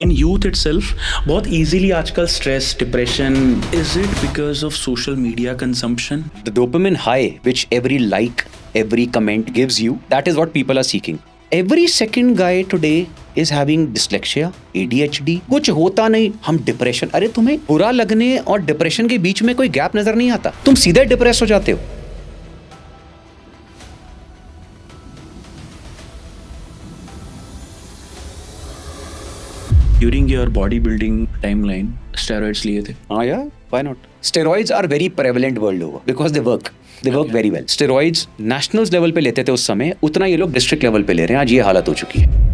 in youth itself बहुत easily आजकल stress, depression, is it because of social media consumption? The dopamine high, which every like, every comment gives you, that is what people are seeking. Every second guy today is having dyslexia, ADHD. कुछ होता नहीं, हम depression. अरे तुम्हें बुरा लगने और depression के बीच में कोई गैप नजर नहीं आता. तुम सीधे डिप्रेस हो जाते हो. During your bodybuilding timeline, steroids लिए थे? हाँ यार, why not? Steroids are very prevalent world over because they work. They work very well. Steroids nationals level पे लेते थे उस समय, उतना ये लोग district level पे ले रहे हैं. आज ये हालत हो चुकी है.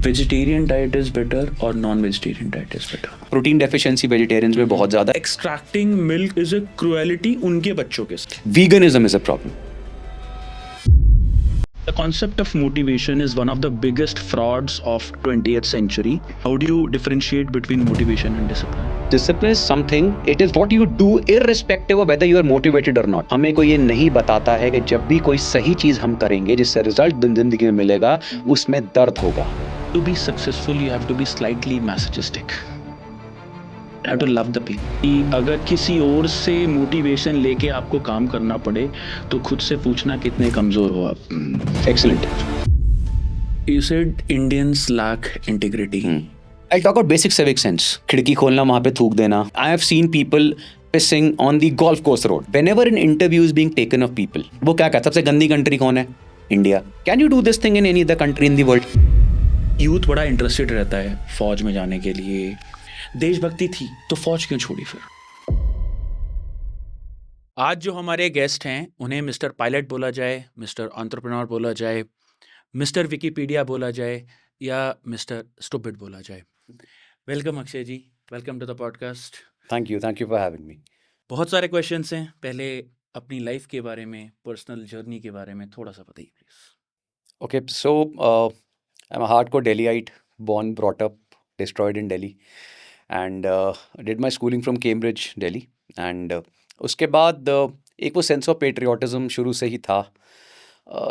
Vegetarian diet is better or non-vegetarian diet is better? Protein deficiency vegetarians में बहुत ज़्यादा. Extracting milk is a cruelty उनके बच्चों के साथ. Veganism is a problem. The concept of motivation is one of the biggest frauds of 20th century. How do you differentiate between motivation and discipline? Discipline is something, it is what you do irrespective of whether you are motivated or not. हमें कोई ये नहीं बताता है कि जब भी कोई सही चीज़ हम करेंगे जिससे रिजल्ट जिंदगी में मिलेगा उसमें दर्द होगा. To be successful, you have to be slightly masochistic. You have to love the people. अगर किसी और से मोटिवेशन लेके आपको काम करना पड़े तो खुद से पूछना कितने कमजोर हो आप. Excellent. You said Indians lack integrity. I'll talk about basic civic sense. खिड़की खोलना वहाँ पे थूक देना. I have seen people pissing on the golf course road. Whenever an interview is being taken of people, वो क्या कहता है? सबसे गंदी कंट्री कौन है? India. Can you do this thing in any other country in the world? Youth बड़ा interested रहता है फौज में जाने के लिए. देशभक्ति थी तो फौज क्यों छोड़ी फिर? आज जो हमारे गेस्ट हैं उन्हें मिस्टर पायलट बोला जाए, मिस्टर एंटरप्रेन्योर बोला जाए, मिस्टर विकिपीडिया बोला जाए या मिस्टर स्टूपिड बोला जाए. Welcome Akshay ji, welcome to the podcast. Thank you for having me. बहुत सारे क्वेश्चंस हैं. पहले अपनी लाइफ के बारे में, पर्सनल जर्नी के बारे में थोड़ा सा बताइए please. Okay, so I'm a hardcore Delhiite, born, brought up, destroyed in Delhi, and did my schooling from Cambridge, Delhi. And उसके बाद एक वो सेंस ऑफ पेट्रियाटिज्म शुरू से ही था.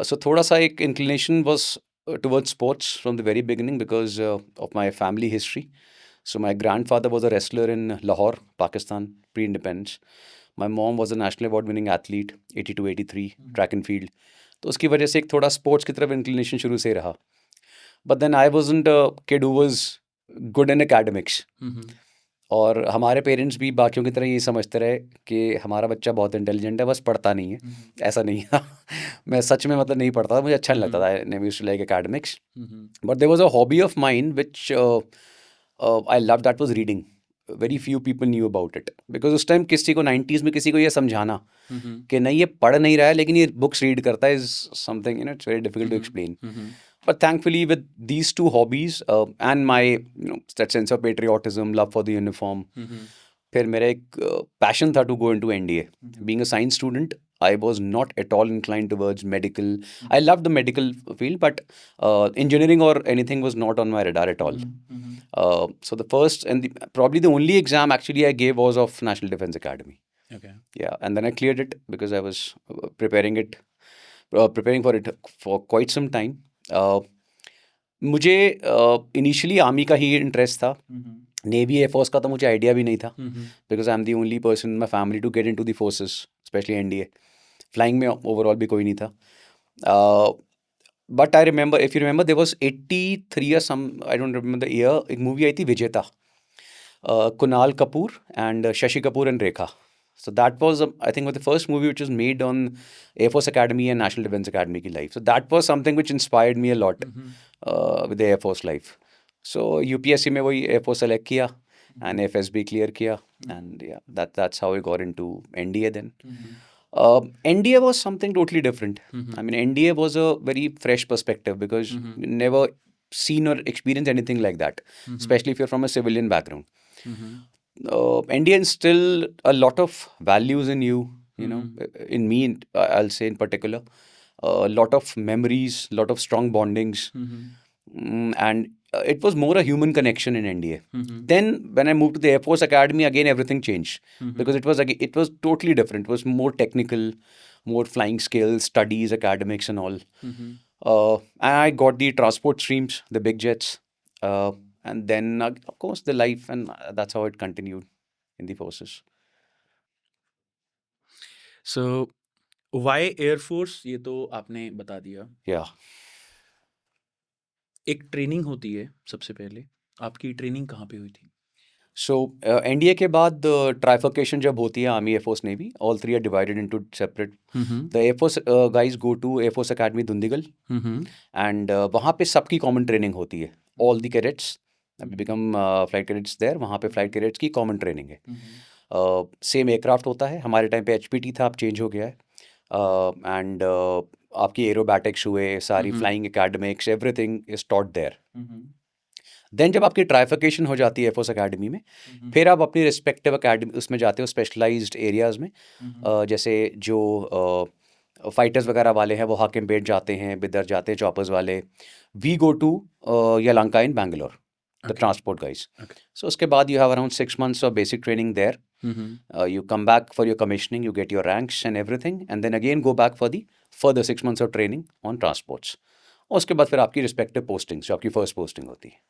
So थोड़ा सा एक inclination was towards sports from the very beginning because of my family history. So my grandfather was a wrestler in Lahore, Pakistan, pre-independence. My mom was a national award-winning athlete, 82-83, track and field. तो उसकी वजह से एक थोड़ा sports की तरफ inclination शुरू से रहा. But then I wasn't a kid who was good in academics. और हमारे पेरेंट्स भी बाकियों की तरह ये समझते रहे कि हमारा बच्चा बहुत इंटेलिजेंट है, बस पढ़ता नहीं है. ऐसा नहीं था. मैं सच में मतलब नहीं पढ़ता था, मुझे अच्छा नहीं लगता था. I never used to like academics. But there was a hobby of mine which I loved, that was reading. Very few people knew about it. Because उस टाइम किसी को 90s में किसी को ये समझाना कि नहीं ये पढ़ नहीं रहा है लेकिन ये बुक्स रीड करता है is something, you know, it's very difficult to explain. But thankfully with these two hobbies and my, you know, that sense of patriotism, love for the uniform, फिर मेरा एक passion था to go into NDA. Being a science student, I was not at all inclined towards medical. I loved the medical field, but engineering or anything was not on my radar at all. So the first and probably the only exam actually I gave was of National Defence Academy. Okay. Yeah, and then I cleared it because I was preparing for it for quite some time. मुझे initially army का ही interest था. Navy air force का तो मुझे idea भी नहीं था because I am the only person in my family to get into the forces, especially NDA. Flying में ओवरऑल भी कोई नहीं था. But I remember, if you remember, there was 83 या some, I don't remember the year, एक movie आई थी Vijeta, Kunal Kapoor and Shashi Kapoor and Rekha. So that was, I think, was the first movie which was made on Air Force Academy and National Defence Academy की life. So that was something which inspired me a lot with the Air Force life. So UPSC में वही Air Force select किया and FSB clear किया and yeah, that's how I got into NDA then. NDA was something totally different. I mean, NDA was a very fresh perspective because you never seen or experienced anything like that, especially if you're from a civilian background. NDA instilled a lot of values in you, you know, in me, I'll say in particular, a lot of memories, lot of strong bondings, and it was more a human connection in NDA. Then when I moved to the Air Force Academy, again everything changed because it was totally different. It was more technical, more flying skills, studies, academics, and all. And I got the transport streams, the big jets. and then of course the life, and that's how it continued in the forces. So why Air Force, ये तो आपने बता दिया. Yeah. एक training होती है सबसे पहले. आपकी ट्रेनिंग कहाँ पे हुई थी? So NDA के बाद trifurcation जब होती है army, air force, navy, all three are divided into separate. The Air Force guys go to Air Force Academy Dundigal, and वहाँ पे सबकी common training होती है. All the cadets become flight cadets there. वहाँ पे flight cadets की common training है. Same aircraft होता है. हमारे टाइम पे HPT था, अब चेंज हो गया है. एंड आपकी एरोबैटिक्स हुए, सारी flying academics, everything is taught there. Then जब आपकी ट्राइफिकेशन हो जाती है एयरफोर्स एकेडमी में, फिर आप अपनी रिस्पेक्टिव एकेडमी उसमें जाते हो, स्पेशलाइज्ड एरियाज़ में. जैसे जो फाइटर्स वगैरह वाले हैं वो हाकिमपेट जाते हैं, बिदर जाते हैं चॉपर्स वाले. We go to Yelahanka in Bangalore, the transport guys. So उसके बाद you have around 6 months of basic training there. You come back for your commissioning, you get your ranks and everything, and then again go back for the further 6 months of training on transports. और उसके बाद फिर आपकी respective postings, जो आपकी first posting होती है.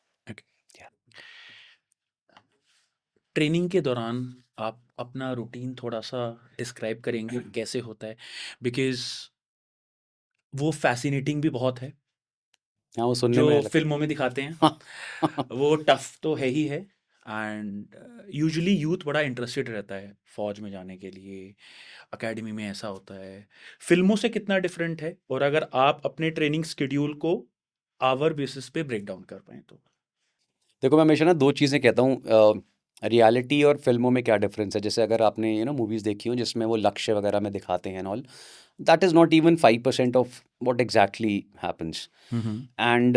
Training के दौरान आप अपना रूटीन थोड़ा सा डिस्क्राइब करेंगे कैसे होता है? बिकॉज वो फैसिनेटिंग भी बहुत है हाँ, वो सुनने जो में फिल्मों में दिखाते हैं. वो टफ तो है ही है. एंड यूजुअली यूथ बड़ा इंटरेस्टेड रहता है फौज में जाने के लिए. एकेडमी में ऐसा होता है. फिल्मों से कितना डिफरेंट है? और अगर आप अपने ट्रेनिंग शेड्यूल को आवर बेसिस पे ब्रेक डाउन कर पाएँ तो. देखो, मैं हमेशा ना 2 चीज़ें कहता हूँ, रियलिटी और फिल्मों में क्या डिफरेंस है. जैसे अगर आपने मूवीज़ देखी हो जिसमें वो लक्ष्य वगैरह में दिखाते हैं and all, that is not even 5% of what exactly happens. And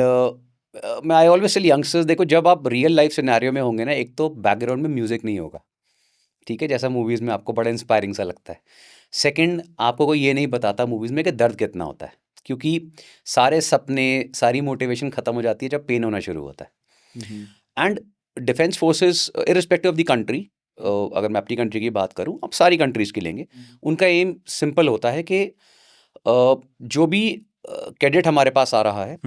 मैं आई ऑलवेज टेल यंगस्टर्स, देखो जब आप रियल लाइफ सिनेरियो में होंगे ना, एक तो बैकग्राउंड में म्यूजिक नहीं होगा, ठीक है, जैसा मूवीज़ में आपको बड़ा इंस्पायरिंग सा लगता है. सेकंड, आपको कोई ये नहीं बताता मूवीज़ में कि दर्द कितना होता है, क्योंकि सारे सपने, सारी मोटिवेशन ख़त्म हो जाती है जब पेन होना शुरू होता है. And defence forces, irrespective of the country, अगर मैं अपनी कंट्री की बात करूं, अब सारी कंट्रीज़ की लेंगे, उनका एम सिंपल होता है कि जो भी कैडेट हमारे पास आ रहा है,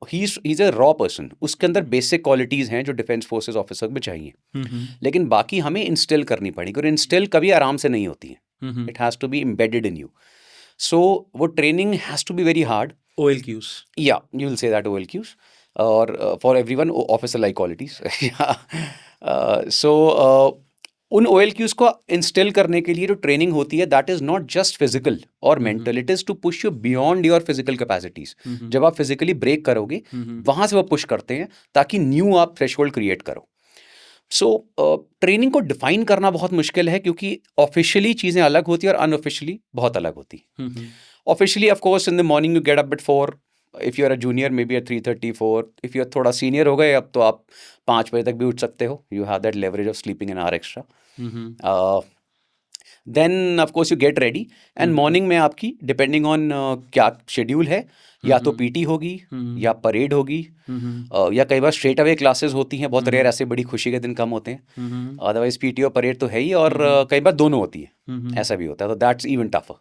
he is a raw person. उसके अंदर बेसिक क्वालिटीज़ हैं जो डिफेंस फोर्सेस ऑफिसर में चाहिए, लेकिन बाकी हमें इंस्टिल करनी पड़ेगी. और इंस्टिल कभी आराम से नहीं होती है. It has to be embedded in you. So वो training has to be very hard. OLQs. या you will say that OLQs, और for everyone officer like qualities. So उन OLQs को इंस्टिल करने के लिए जो ट्रेनिंग होती है, that is not just physical और mental, it is to push you beyond your physical capacities. जब आप फिजिकली ब्रेक करोगे, वहाँ से वो पुश करते हैं ताकि न्यू आप थ्रेशोल्ड क्रिएट करो. सो ट्रेनिंग को डिफाइन करना बहुत मुश्किल है, क्योंकि ऑफिशियली चीज़ें अलग होती हैं और अनऑफिशियली बहुत अलग होती हैं. Officially of course in the morning you get up at 4. If you are a junior may be at 3:30, 4. If you are थोड़ा सीनियर हो गए अब, तो आप 5 बजे तक भी उठ सकते हो. You have that leverage of sleeping an hour extra. Then of course you get ready, and morning में आपकी डिपेंडिंग ऑन क्या शेड्यूल है, या तो PT होगी, या परेड होगी, या कई बार स्ट्रेट अवे क्लासेस होती हैं. बहुत रेयर ऐसे बड़ी खुशी के दिन कम होते हैं. अदरवाइज PT और परेड तो है ही, और कई बार दोनों होती है. ऐसा भी होता है, तो दैट्स इवन टफर.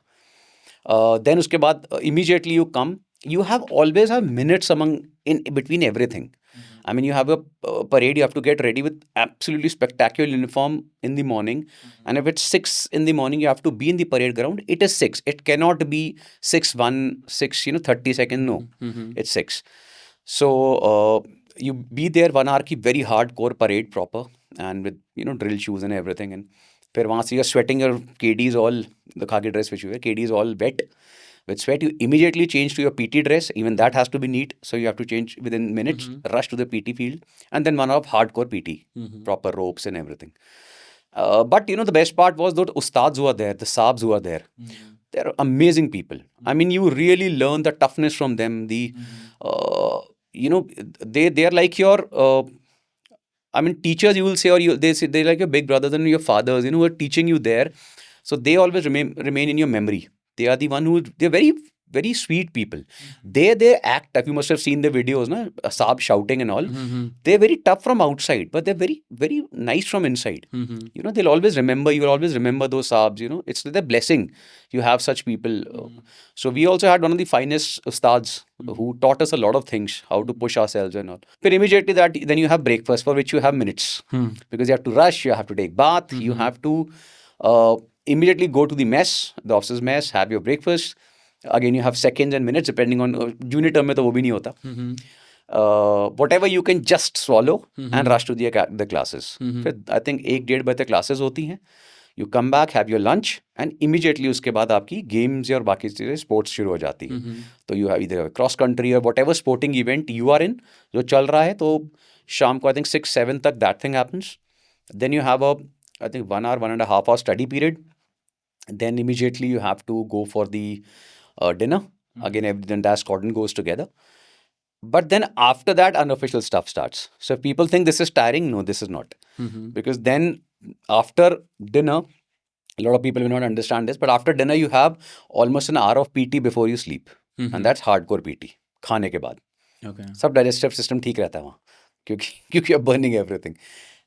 देन उसके बाद immediately you come, you have always have minutes in between everything. I mean, you have a parade, you have to get ready with absolutely spectacular uniform in the morning, and if it's 6 in the morning, you have to be in the parade ground. It is 6. It cannot be 6:01, 30 seconds. No, it's 6. So you be there 1 hour की very hardcore parade proper, and with drill shoes and everything, and फिर वहाँ से you're sweating, your KD is all, the khaki dress which you wear, KD is all wet with sweat. You immediately change to your PT dress. Even that has to be neat, so you have to change within minutes, rush to the PT field, and then 1 hour of hardcore PT, proper ropes and everything. But the best part was those ustads who are there, the sabs who are there. They're amazing people. I mean, you really learn the toughness from them. They're like your I mean, teachers, you will say, or they say they're like your big brothers and your fathers, who are teaching you there. So they always remain in your memory. They are the one they're very very sweet people. They act, if you must have seen the videos, na, Saab shouting and all. They're very tough from outside, but they're very, very nice from inside. You know, they'll always remember, you will always remember those Saabs, you know, it's their blessing. You have such people. So we also had one of the finest ustads who taught us a lot of things, how to push ourselves and all. But immediately that, then you have breakfast for which you have minutes. Because you have to rush, you have to take bath, you have to immediately go to the mess, the officer's mess, have your breakfast. Again, you have seconds and minutes depending on junior term में तो वो भी नहीं होता. Whatever you can just swallow and rush to the classes. फिर I think 1-1.5 बजे तक classes होती हैं. You come back, have your lunch, and immediately उसके बाद आपकी games और बाकी चीज़ें sports शुरू हो जाती हैं. तो you have either cross country or whatever sporting event you are in जो चल रहा है, तो शाम को I think 6-7 तक that thing happens. Then you have I think 1 hour, 1.5 hour study period. Then immediately you have to go for the dinner. Again, the entire squadron goes together. But then after that, unofficial stuff starts. So if people think this is tiring, no, this is not. Because then after dinner, a lot of people will not understand this, but after dinner, you have almost an hour of PT before you sleep. And that's hardcore PT. खाने के बाद. Okay. सब digestive system ठीक रहता है वहाँ. क्योंकि you're burning everything.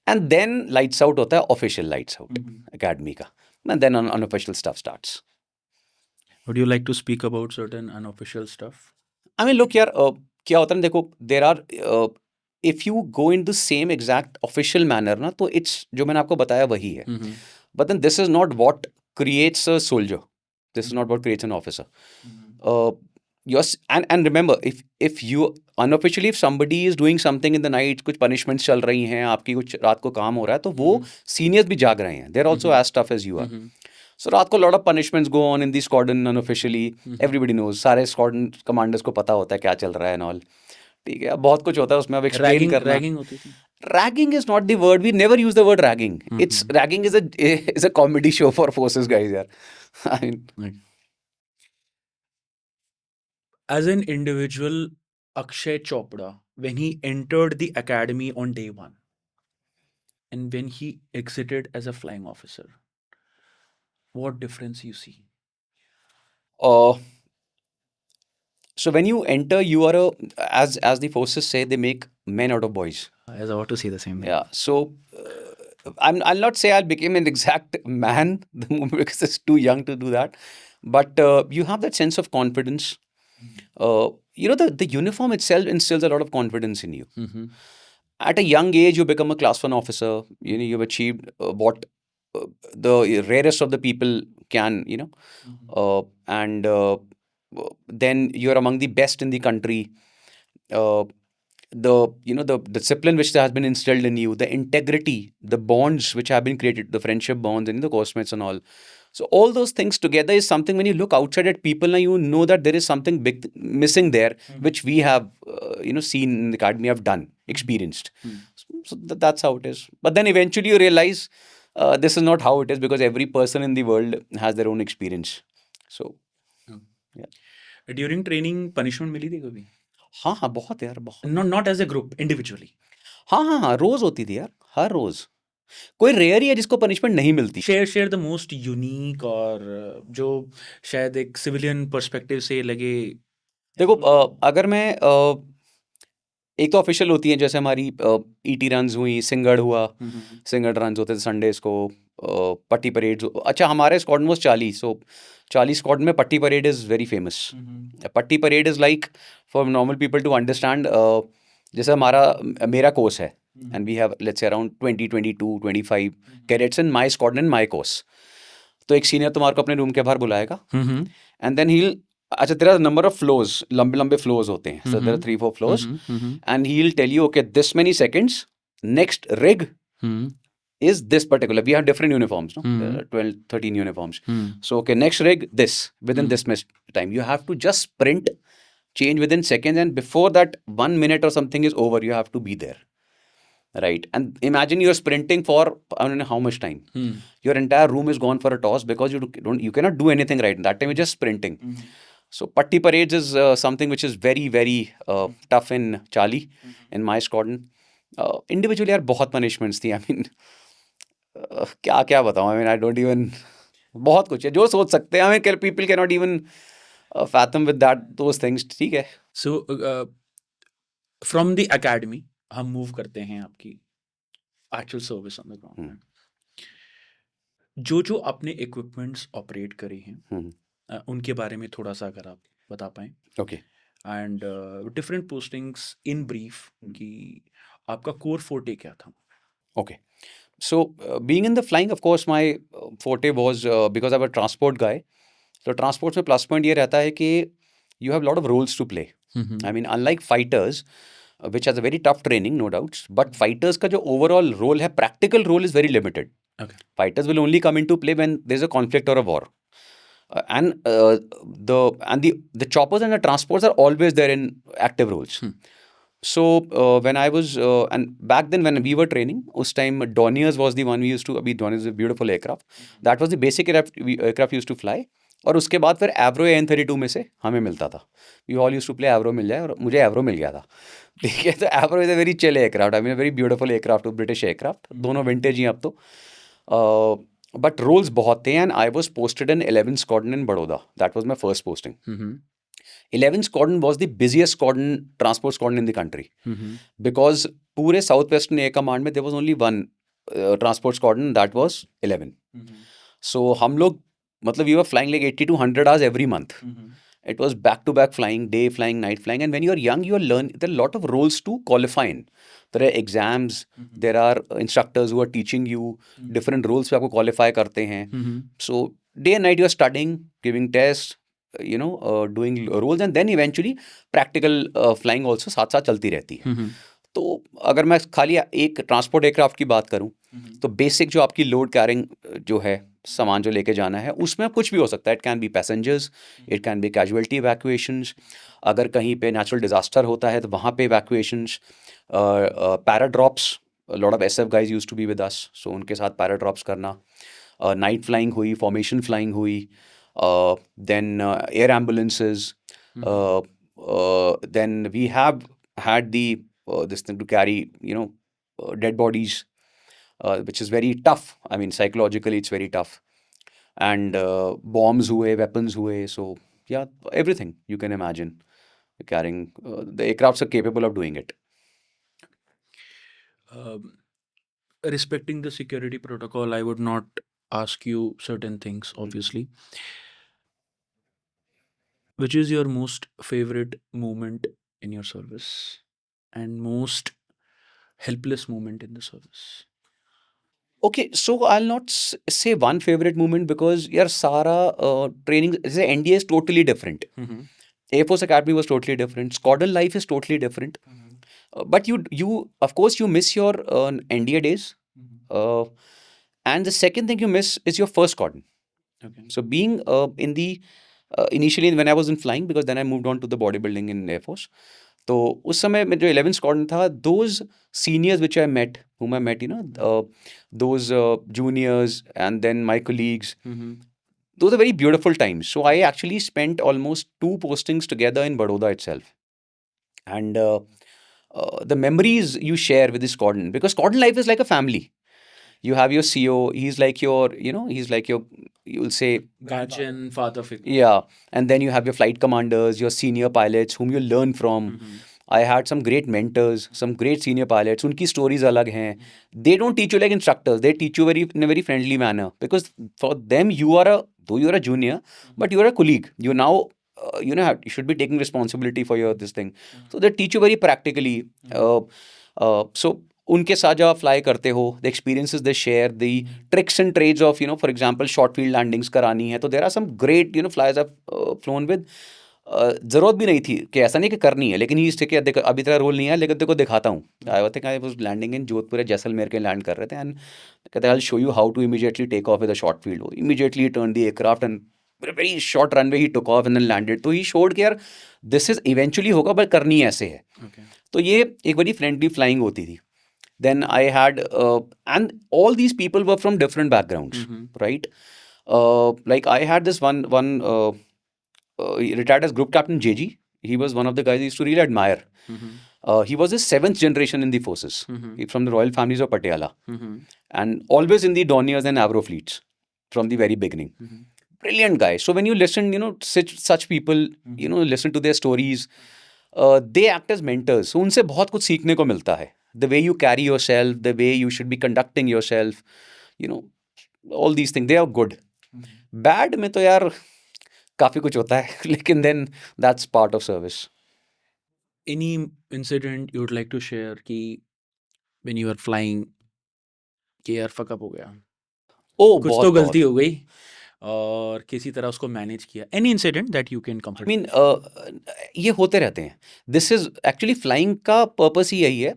And then lights out होता है, official lights out, academy का. And then unofficial stuff starts. Would you like to speak about certain unofficial stuff? I mean, look यार, क्या होता है ना, देखो, there are if you go in the same exact official manner ना, तो it's जो मैंने आपको बताया वही है. But then this is not what creates a soldier. This is not what creates an officer. And remember, if you unofficially, if somebody is doing something in the night, कुछ punishments चल रही हैं, आपकी कुछ रात को काम हो रहा है, तो वो seniors भी जाग रहे हैं. They're also as tough as you are. So रात को lot of punishments go on in the squadron unofficially. Everybody knows. सारे squadron commanders को पता होता है क्या चल रहा है and all. ठीक है, अब बहुत कुछ होता है उसमें, अब explain करना. Ragging होती थी. Ragging is not the word. We never use the word ragging. It's ragging is a comedy show for forces guys यार. I mean, as an individual, Akshay Chopra, when he entered the academy on day 1 and when he exited as a flying officer, what difference you see? So when you enter, you are as the forces say, they make men out of boys. I was about to say the same thing. Yeah. So I'll not say I'll become an exact man the moment, because it's too young to do that. But you have that sense of confidence. You know, the uniform itself instills a lot of confidence in you. At a young age, you become a class 1 officer. You know, you've achieved what the rarest of the people can, you know, and then you're among the best in the country. The discipline which has been instilled in you, the integrity, the bonds which have been created, the friendship bonds and the course-mates and all. So all those things together is something, when you look outside at people now, you know that there is something big missing there, which we have, seen in the academy, have done, experienced. So that's how it is. But then eventually you realize this is not how it is, because every person in the world has their own experience. So, yeah. During training, punishment मिली थी कभी? हाँ बहुत यार, बहुत. Not as a group, individually. हाँ रोज होती थी यार, हर रोज. कोई रेयर ही है जिसको पनिशमेंट नहीं मिलती. शेयर द मोस्ट यूनिक, और जो शायद एक सिविलियन पर्सपेक्टिव से लगे. देखो, अगर मैं एक तो ऑफिशियल होती है, जैसे हमारी ईटी रन्स हुई, सिंगड़ हुआ, सिंगड़ रन्स होते थे संडेज को, पट्टी परेड. अच्छा, हमारे स्क्वाड में 40, सो 40 स्क्वाड में पट्टी परेड इज़ वेरी फेमस. पट्टी parade is like, for normal people to understand, जैसे मेरा कोर्स है, and we have, let's say, around 20, 22, 25 cadets in my squadron and my course. तो एक सीनियर तुम्हारे को अपने रूम के बाहर बुलाएगा, and then he'll, अच्छा, तेरा नंबर ऑफ फ्लोज, लंबे फ्लोज होते हैं, so there are 3-4 flows, and he'll tell you, okay, this many seconds, next rig is this particular. We have different uniforms, no? There are 12, 13 uniforms. So, okay, next rig, this, within this much time. You have to just sprint, change within seconds, and before that 1 minute or something is over, you have to be there. Right. And imagine you're sprinting for, I don't know how much time. Your entire room is gone for a toss because you cannot do anything right. That time you're just sprinting. So patti parades is something which is very, very tough in Charlie, in my squadron. Individually, यार बहुत punishments थी. I mean, क्या बताऊँ? I mean, I don't even, बहुत कुछ है जो सोच सकते हैं. I mean, people cannot even fathom with that those things. ठीक है. सो फ्रॉम द एकेडमी हम मूव करते हैं आपकी actual service on the ground में. जो आपने इक्विपमेंट्स ऑपरेट करे हैं उनके बारे में थोड़ा सा अगर आप बता पाएं. Okay. And different postings in brief कि आपका कोर फोर्टे क्या था. Okay. So, being in the flying, of course, my forte was because I'm a transport guy. So, transport में plus point ये रहता है कि you have a lot of roles to play. I mean, unlike fighters, which has a very tough training, no doubts, but fighters का जो overall role है, practical role is very limited. Okay. Fighters will only come into play when there's a conflict or a war. The choppers and the transports are always there in active roles. So when I was and back then when we were training, उस time Dorniers was the one we used to. अभी Dorniers is a beautiful aircraft. That was the basic aircraft we used to fly. और उसके बाद फिर Avro AN32 में से हमें मिलता था. We all used to play Avro मिल जाए और मुझे Avro मिल गया था. ठीक है, तो Avro is a very chill aircraft. I mean a very beautiful aircraft, British aircraft. दोनों vintage ही अब तो. But roles बहुत थे and I was posted in 11th Squadron in Baroda. That was my first posting. 11th Squadron was the busiest squadron, transport squadron in the country. Because पूरे Southwestern Air Command में there was only one transport squadron, that was 11. So हम लोग मतलब we were flying like 80 to 100 hours every month. It was back-to-back flying, day flying, night flying. And when you're young, you learn, there are a lot of roles to qualify in. There are exams, there are instructors who are teaching you different roles पे आपको qualify करते हैं. So day and night you are studying, giving tests, doing roles, and then eventually practical flying also साथ साथ चलती रहती है. तो अगर मैं खाली एक ट्रांसपोर्ट एयरक्राफ्ट की बात करूं तो बेसिक जो आपकी लोड कैरिंग जो है, सामान जो लेके जाना है, उसमें कुछ भी हो सकता है. It can be passengers, it can be casualty evacuations. अगर कहीं पे नेचुरल डिजास्टर होता है तो वहाँ पे evacuations, paradrops. Lot of SF guys used to be with us, so उनके साथ पैराड्रॉप्स करना. नाइट फ्लाइंग हुई, फॉर्मेशन फ्लाइंग हुई, then air ambulances. Then we have had this thing to carry, dead bodies, which is very tough. I mean, psychologically, it's very tough. And bombs हुए, weapons हुए. So, yeah, everything you can imagine carrying. The aircrafts are capable of doing it. Respecting the security protocol, I would not ask you certain things, obviously. Which is your most favorite moment in your service and most helpless moment in the service? Okay, so I'll not say one favorite moment because यार सारा training, जैसे NDA is totally different. Air Force Academy was totally different. Squadron life is totally different. But you of course you miss your NDA days. And the second thing you miss is your first squadron. Okay. So being in the initially when I was in flying, because then I moved on to the bodybuilding in Air Force. तो उस समय में जो 11th squadron था, those seniors which I met, whom I met, those juniors and then my colleagues, those are very beautiful times. So I actually spent almost 2 postings together in Baroda itself. And the memories you share with the squadron, because squadron life is like a family. You have your CO, he's like your, you'll say guardian, father figure. Yeah, and then you have your flight commanders, your senior pilots whom you learn from. I had some great mentors, some great senior pilots. Unki stories alag hain. They don't teach you like instructors. They teach you in a very friendly manner, because for them though you are a junior, but you are a colleague. You now you should be taking responsibility for your this thing. So they teach you very practically. So उनके साथ जब आप fly करते हो, the experiences they share, the tricks and trades of for example short field landings करानी है, तो there are some great flies I flown with. ज़रूरत भी नहीं थी कि ऐसा नहीं कि करनी है, लेकिन ही इसके देखो अभी तेरा रोल नहीं है, लेकिन देखो दिखाता हूँ. I think I was landing in Jodhpur, Jaisalmer के लैंड कर रहे थे, एंड कहते I will show you how to immediately take off with a short field. Immediately turn the aircraft and very short runway he took off and then landed. तो he showed कि यार this is eventually होगा, but करनी ऐसे है. तो ये एक बड़ी फ्रेंडली फ्लाइंग होती थी. Then I had, and all these people were from different backgrounds, right? Like I had this one he retired as Group Captain JG. He was one of the guys I used to really admire. He was the 7th generation in the forces, from the royal families of Patiala, and always in the Dorniers and Avro fleets from the very beginning. brilliant guy. So when you listen, such people, listen to their stories, they act as mentors. So उनसे बहुत कुछ सीखने को मिलता है. The way you carry yourself, the way you should be conducting yourself, all these things, they are good. Bad में तो यार काफ़ी कुछ होता है, लेकिन then that's part of service. Any incident you would like to share कि when you were flying कि यार fuck up हो गया, Oh, कुछ बहुत तो गलती हो गई और किसी तरह उसको मैनेज किया? Any incident that you can I comfort? mean, ये होते रहते हैं. This is actually flying का purpose ही यही है.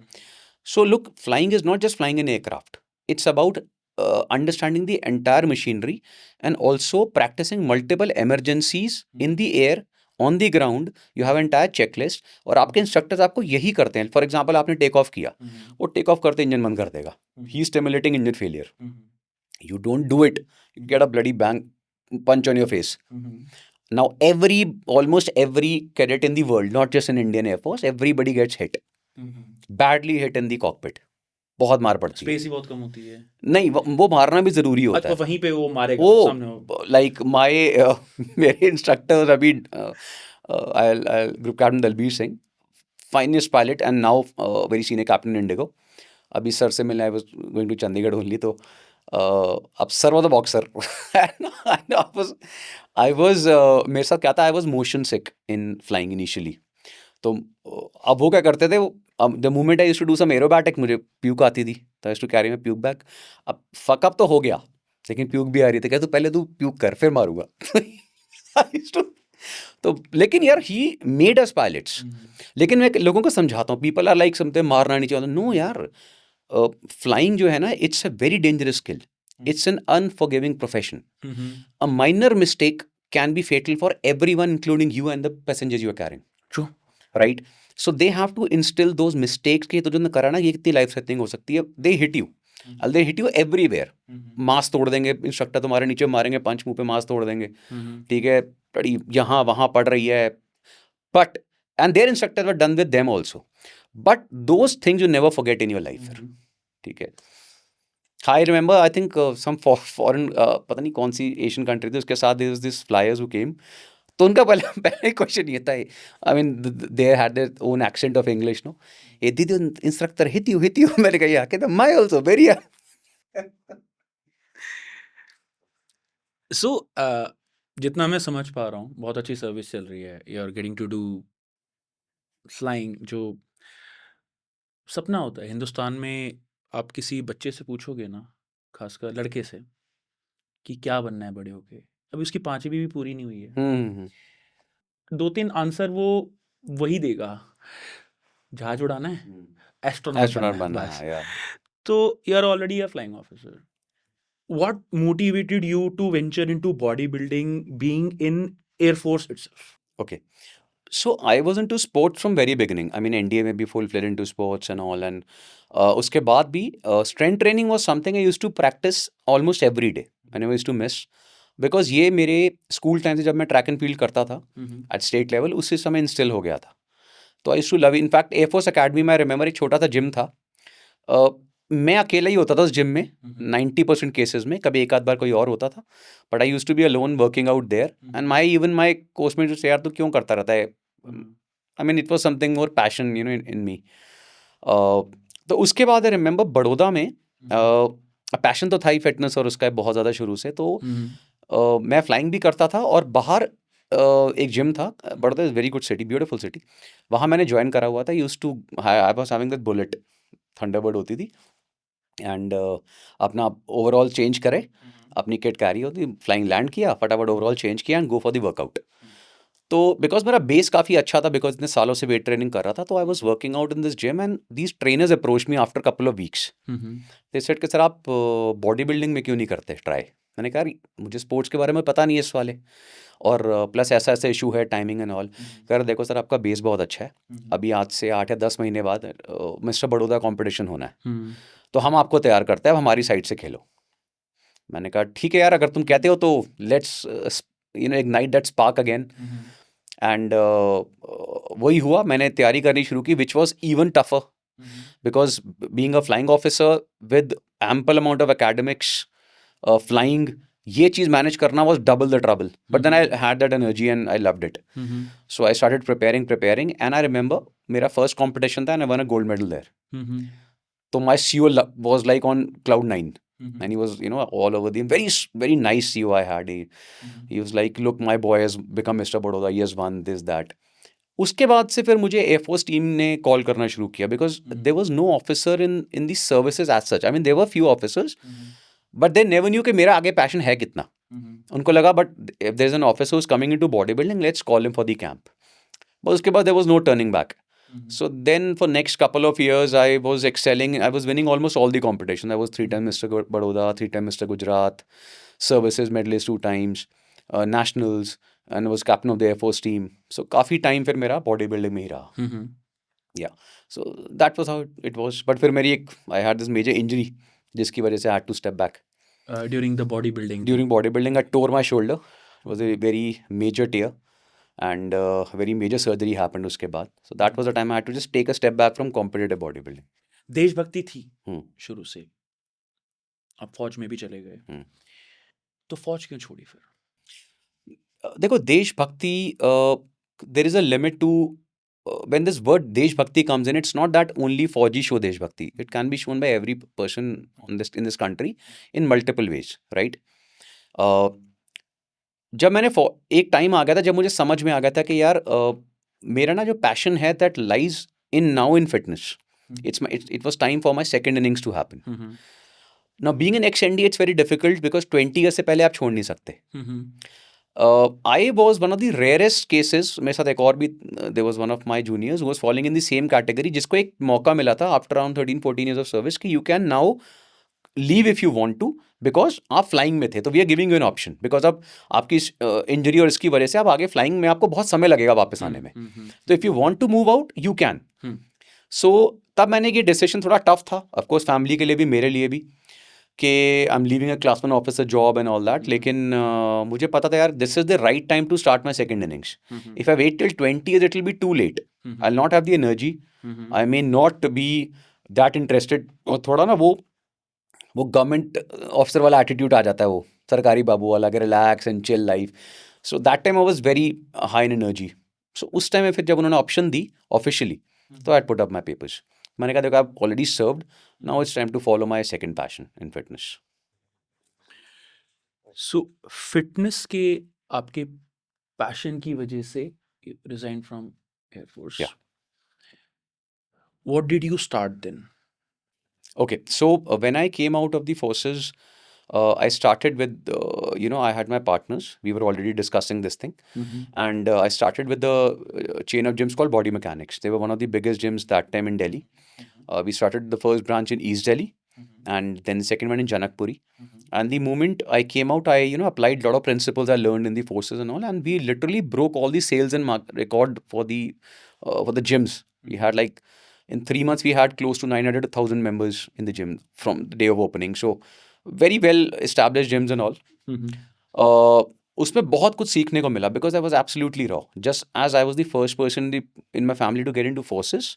So look, flying is not just flying an aircraft. It's about understanding the entire machinery and also practicing multiple emergencies in the air, on the ground. You have entire checklist. और आपके instructors आपको यही करते हैं. For example आपने take off किया, वो take off करते इंजन बंद कर देगा. He is stimulating engine failure. You don't do it, you get a bloody bang punch on your face. Now almost every cadet in the world, not just in Indian Air Force, everybody gets hit, badly hit in the cockpit. बहुत मार पड़ती है. Space ही बहुत कम होती है. नहीं, वो मारना भी जरूरी होता अच्छा, है. वहीं पे वो मारेगा वो सामने हो. like मेरे इंस्ट्रक्टर अभी group captain Dalbir Singh, finest pilot and now very senior captain in Indigo. अभी सर से मिलने I was going to Chandigarh only, तो अब sir was a boxer. I was मेरे साथ क्या था, I was motion sick in flying initially. तो अब वो क्या करते थे, the moment I used to do some aerobatic, मुझे प्यूक आती थी, तो I used to carry my puke bag. अब fuck up तो हो गया, लेकिन प्यूक भी आ रही थी. कहते पहले तू प्यूक कर फिर मारूंगा. तो लेकिन यार ही मेड अस पायलट्स. लेकिन मैं लोगों को समझाता हूँ, पीपल आर लाइक समथिंग मारना नहीं चाहते. नो यार, फ्लाइंग जो है ना, it's a very dangerous skill. It's an unforgiving profession. A minor mistake can be fatal for everyone including you and the passengers you are carrying. True. Right. So they have to instill those mistakes के, तो जो करा ना, ये कितनी life threatening हो सकती है. They hit you, they hit you everywhere. Mask तोड़ देंगे इंस्ट्रक्टर, तुम्हारे नीचे मारेंगे पंच, मुंह पे मास्क तोड़ देंगे. ठीक है, पड़ी यहाँ वहाँ पड़ रही है. But and there instructor were done with them also. But those things you never forget in your life. ठीक है. I remember, I think some foreign, पता नहीं कौन सी एशियन कंट्री थी, उसके साथ दिस फ्लायर्स हु केम. तो उनका पहले क्वेश्चन ये था, I mean they had their own accent of English, no, a did instructor hit you? मैंने कहा, या कहता माय आल्सो वेरी. सो जितना मैं समझ पा रहा हूँ, बहुत अच्छी सर्विस चल रही है. You are getting to do flying. जो सपना होता है हिंदुस्तान में, आप किसी बच्चे से पूछोगे ना, खासकर लड़के से, कि क्या बनना है बड़े होके, अभी उसकी 5वीं भी पूरी नहीं हुई है, 2-3 आंसर वो वही देगा. जहाज उड़ाना है, एस्ट्रोनॉट बनना है, बस. तो you are already a flying officer. What motivated you to venture into bodybuilding, being in Air Force itself? Okay. So I was into sports from very beginning. I mean, NDA में भी full-fledged into sports and all. And उसके बाद भी strength training was something I used to practice almost every day. I never used to miss. Because ये मेरे school time से जब मैं ट्रैक एंड फील्ड करता था at state level, उसी समय इंस्टिल हो गया था. तो I used to love it. In fact, Air Force Academy में I remember एक छोटा सा जिम था. मैं अकेला ही होता था उस जिम में 90% केसेस में. कभी एक आध बार कोई और होता था, but I used to be alone working out there. And my coachmate say, यार तू क्यों करता रहता है? I mean it was something more passion in me. तो उसके बाद आई रिमेंबर बड़ौदा में पैशन तो था ही फिटनेस और उसका बहुत ज़्यादा शुरू से. तो मैं फ्लाइंग भी करता था और बाहर एक जिम था. Baroda is very good city, beautiful city. वहाँ मैंने ज्वाइन करा हुआ था. Used to I was having that bullet, Thunderbird होती थी. एंड अपना ओवरऑल चेंज करे, अपनी किट कैरी होती, फ्लाइंग लैंड किया, फटाफट ओवरऑल चेंज किया and go for the workout. तो बिकॉज मेरा बेस काफ़ी अच्छा था, बिकॉज इतने सालों से वेट ट्रेनिंग कर रहा था, तो I was working out in this gym and these trainers approach me after couple of weeks. They said कि सर आप बॉडी बिल्डिंग में क्यों नहीं करते ट्राई? मैंने कहा मुझे स्पोर्ट्स के बारे में पता नहीं है इस वाले, और प्लस ऐसा ऐसा इशू है टाइमिंग एंड ऑल. कर देखो सर आपका बेस बहुत अच्छा है, अभी आज से 8 या 10 महीने बाद मिस्टर बड़ौदा कंपटीशन होना है, तो हम आपको तैयार करते हैं, हमारी साइड से खेलो. मैंने कहा ठीक है यार, अगर तुम कहते हो तो let's ignite that spark again. And वही हुआ, मैंने तैयारी करनी शुरू की, which was even tougher because being a flying officer with ample amount of academics, flying ये चीज़ मैनेज करना was double the trouble. But then I had that energy and I loved it. So I started preparing and I remember मेरा first competition था and I won a gold medal there. So my CEO was like on cloud 9 and he was, all over the very, very nice CEO I had. He was like, look, my boy has become Mr. Baroda, he has won this, that. उसके बाद से फिर मुझे air force team ने call करना शुरू किया because there was no officer in the services as such. I mean there were few officers but they never knew कि मेरा आगे पैशन है कितना. उनको लगा but if there is an officer who is coming into body building, let's call him for the camp. But उसके बाद there was no turning back. So then for next couple of years I was excelling. I was winning almost all the competition. I was 3-time Mr. Baroda, 3-time Mr. Gujarat, services medalist 2 times, nationals, and was captain of the Air Force team. So काफ़ी time फिर मेरा body building में ही रहा. Yeah. So that was how it was. But फिर मेरी I had this major injury जिसकी वजह से I had to step back. During the bodybuilding. During bodybuilding I tore my shoulder. It was a very major tear. And very major surgery happened उसके बाद. So that was the time I had to just take a step back from competitive bodybuilding. देशभक्ति थी शुरू से, अब फौज में भी चले गए, तो फौज क्यों छोड़ी फिर? देखो देशभक्ति, there is a limit to when this word देशभक्ति comes in, it's not that only फौजी show देशभक्ति. It can be shown by every person in this country in multiple ways, right? जब मैंने एक टाइम आ गया था जब मुझे समझ में आ गया था कि यार मेरा ना जो पैशन है that lies in now in fitness. It was time for my second innings to happen. Now being an ex ND it's very difficult because 20 year से पहले आप छोड़ नहीं सकते. I was one of the rarest cases. मेरे साथ एक और भी there was one of my juniors who was following in the same category, जिसको एक मौका मिला था after around 13-14 years of service कि you can now leave if you want to, because आप फ्लाइंग में थे. तो we are giving you an option because अब आपकी इंजरी और इसकी वजह से आप आगे फ्लाइंग में आपको बहुत समय लगेगा वापस आने में. तो if you want to move out you can. So तब मैंने ये डिसीजन थोड़ा टफ था ऑफकोर्स फैमिली के लिए भी, मेरे लिए भी, कि I am leaving a class 1 officer job and all that. लेकिन मुझे पता था यार this is the right time to start my second innings. If I wait till 20 it will be too late. I will not have the energy. I may not be that interested. और थोड़ा ना वो government officer वाला attitude आ जाता है, वो सरकारी बाबू वाला कि relax and chill life. So that time I was very high in energy. So उस टाइम में फिर जब उन्होंने ऑप्शन दी ऑफिशियली, तो I put up my papers. मैंने कहा देखो I have already served, now it's time to follow my second passion in fitness. So fitness के आपके पैशन की वजह से resign from Air Force. What did you start then? Okay, so when I came out of the forces, I started with, I had my partners. We were already discussing this thing. And I started with the chain of gyms called Body Mechanics. They were one of the biggest gyms that time in Delhi. We started the first branch in East Delhi and then the second one in Janakpuri. And the moment I came out, I, applied a lot of principles I learned in the forces and all. And we literally broke all the sales and record for the gyms. We had like, in 3 months, we had close to 900 to 1,000 members in the gym from the day of opening. So, very well established gyms and all. उसमें बहुत कुछ सीखने को मिला because I was absolutely raw. Just as I was the first person in my family to get into forces,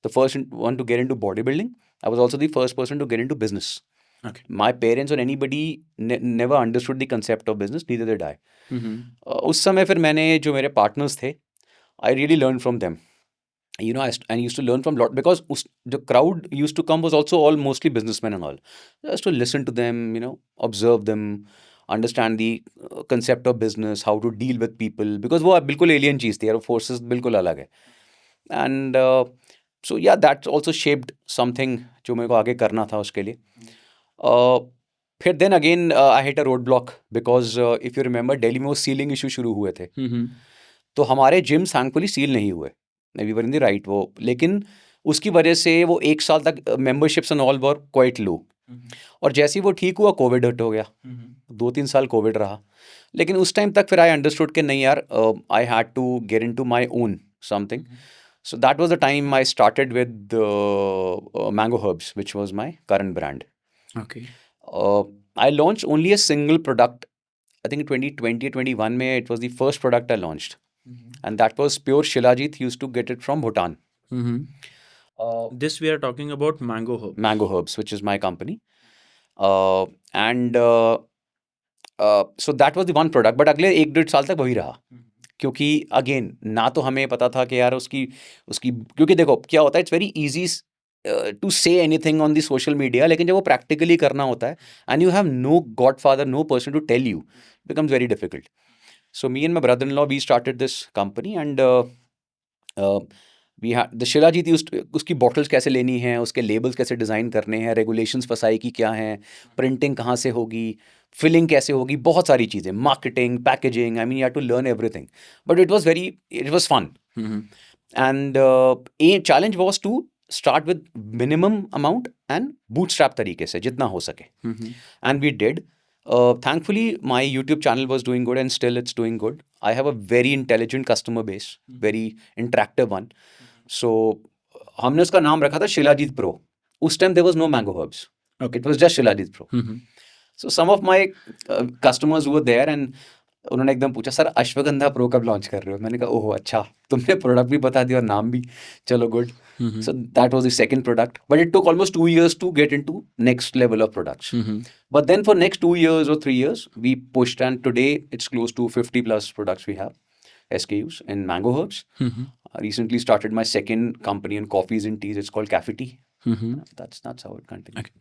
the first one to get into bodybuilding, I was also the first person to get into business. Okay. My parents or anybody never understood the concept of business, neither did I. उस समय फिर मैंने जो मेरे partners थे, I really learned from them. I used to learn from lot because the crowd used to come was also all mostly businessmen and all. Just to listen to them, observe them, understand the concept of business, how to deal with people, because वो बिल्कुल alien चीज़ थी यार, forces बिल्कुल अलग है. And so yeah, that also shaped something जो मेरे को आगे करना था उसके लिए. फिर then again I hit a roadblock because if you remember Delhi में वो सीलिंग इशू शुरू हुए थे. तो हमारे gyms thankfully सील नहीं हुए. We were in the right वो, लेकिन उसकी वजह से वो 1 साल तक memberships and all were quite low. और जैसे ही वो ठीक हुआ कोविड हिट हो गया. 2-3 साल कोविड रहा. लेकिन उस टाइम तक फिर आई अंडरस्टूड कि नहीं यार, I had to get into my own something. So that was the time I started with mango herbs which was my current brand. Okay. I launch only a single product. I think 2020-21 में it was the first product I launched. And that was pure Shilajit. He used to get it from Bhutan. This we are talking about Mango Herbs. Mango Herbs, which is my company. And so that was the one product, but अगले 1-1.5 साल तक वही रहा, क्योंकि again ना तो हमें पता था कि यार उसकी उसकी क्योंकि देखो क्या होता है, it's very easy to say anything on the social media, लेकिन जब वो प्रैक्टिकली करना होता है and you have no godfather, no person to tell you, becomes very difficult. So me and my brother-in-law, we started this company, and we had the shilajit used उसकी bottles कैसे लेनी है, उसके labels कैसे डिज़ाइन करने हैं, regulations फसाई की क्या हैं, printing कहाँ से होगी, filling कैसे होगी, बहुत सारी चीज़ें, marketing, packaging, I mean you had to learn everything, but it was fun. And a challenge was to start with minimum amount and bootstrap तरीके से जितना हो सके. And we did. Thankfully, my YouTube channel was doing good, and still it's doing good. I have a very intelligent customer base, very interactive one. So, हमने उसका नाम रखा था शिलाजीत Pro. उस time there was no Mango Herbs. Okay. It was just shilajit Pro. So some of my customers who were there, and उन्होंने एकदम पूछा, sir ashwagandha pro कब लॉन्च कर रहे हो? मैंने कहा ओह अच्छा, तुमने प्रोडक्ट भी बता दिया और नाम भी, चलो good. So that was the second product, but it took almost 2 years to get into next level of products. But then for next 2 years or 3 years, we pushed, and today it's close to 50 plus products we have, SKUs in Mango Herbs. I recently started my second company in coffees and teas. It's called Cafe Tea. That's how it continues. Okay.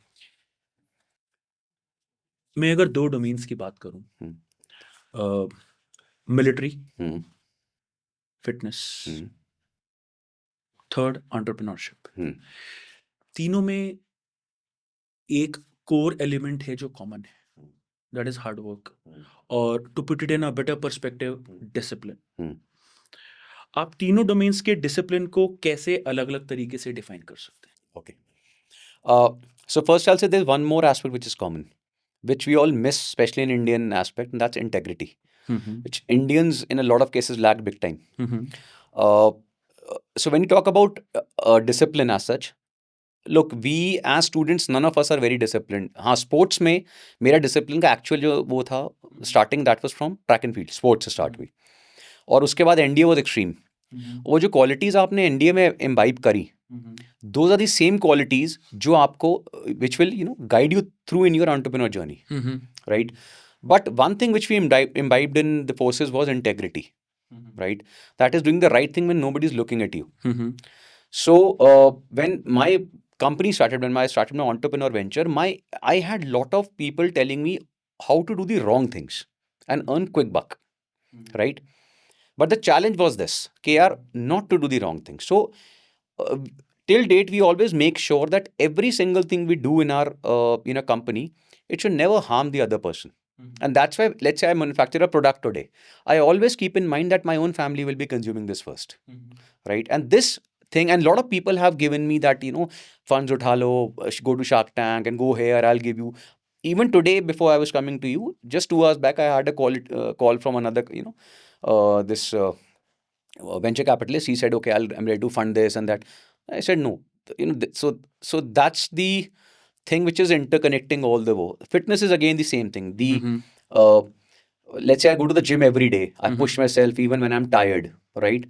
मैं अगर 2 domains की बात करूं, military, fitness, third entrepreneurship, तीनों में एक core element है जो कॉमन है, दैट इज हार्ड वर्क, और to put it in a better perspective, discipline. आप तीनों डोमेन्स के डिसिप्लिन को कैसे अलग अलग तरीके से डिफाइन कर सकते हैं? Okay. So first I'll say there's one more aspect which is common, which we all miss, especially in Indian aspect, and that's integrity, which Indians in a lot of cases lack big time. So when you talk about discipline as such, look, we as students, none of us are very disciplined. हाँ, sports में मेरा discipline का actual जो वो था starting, that was from track and field, sports से start हुई, और उसके बाद NDA was extreme. वो जो qualities आपने NDA में imbibe करी, those are the same qualities जो आपको which will guide you through in your entrepreneur journey, right? But one thing which we imbibed in the forces was integrity, right? That is doing the right thing when nobody is looking at you. So when my company started, when I started my entrepreneur venture, I had lot of people telling me how to do the wrong things and earn quick buck, right? But the challenge was this, कि यार not to do the wrong thing. So till date, we always make sure that every single thing we do in our company, it should never harm the other person. And that's why, let's say I manufacture a product today, I always keep in mind that my own family will be consuming this first, right? And this thing, and a lot of people have given me that, funds utha lo, go to Shark Tank and go here, I'll give you. Even today, before I was coming to you, just 2 hours back, I had a call from another, this venture capitalist. He said, okay, I'm ready to fund this and that. I said no. So that's the thing which is interconnecting all the world. Fitness is again the same thing. Let's say I go to the gym every day. I push myself even when I'm tired, right?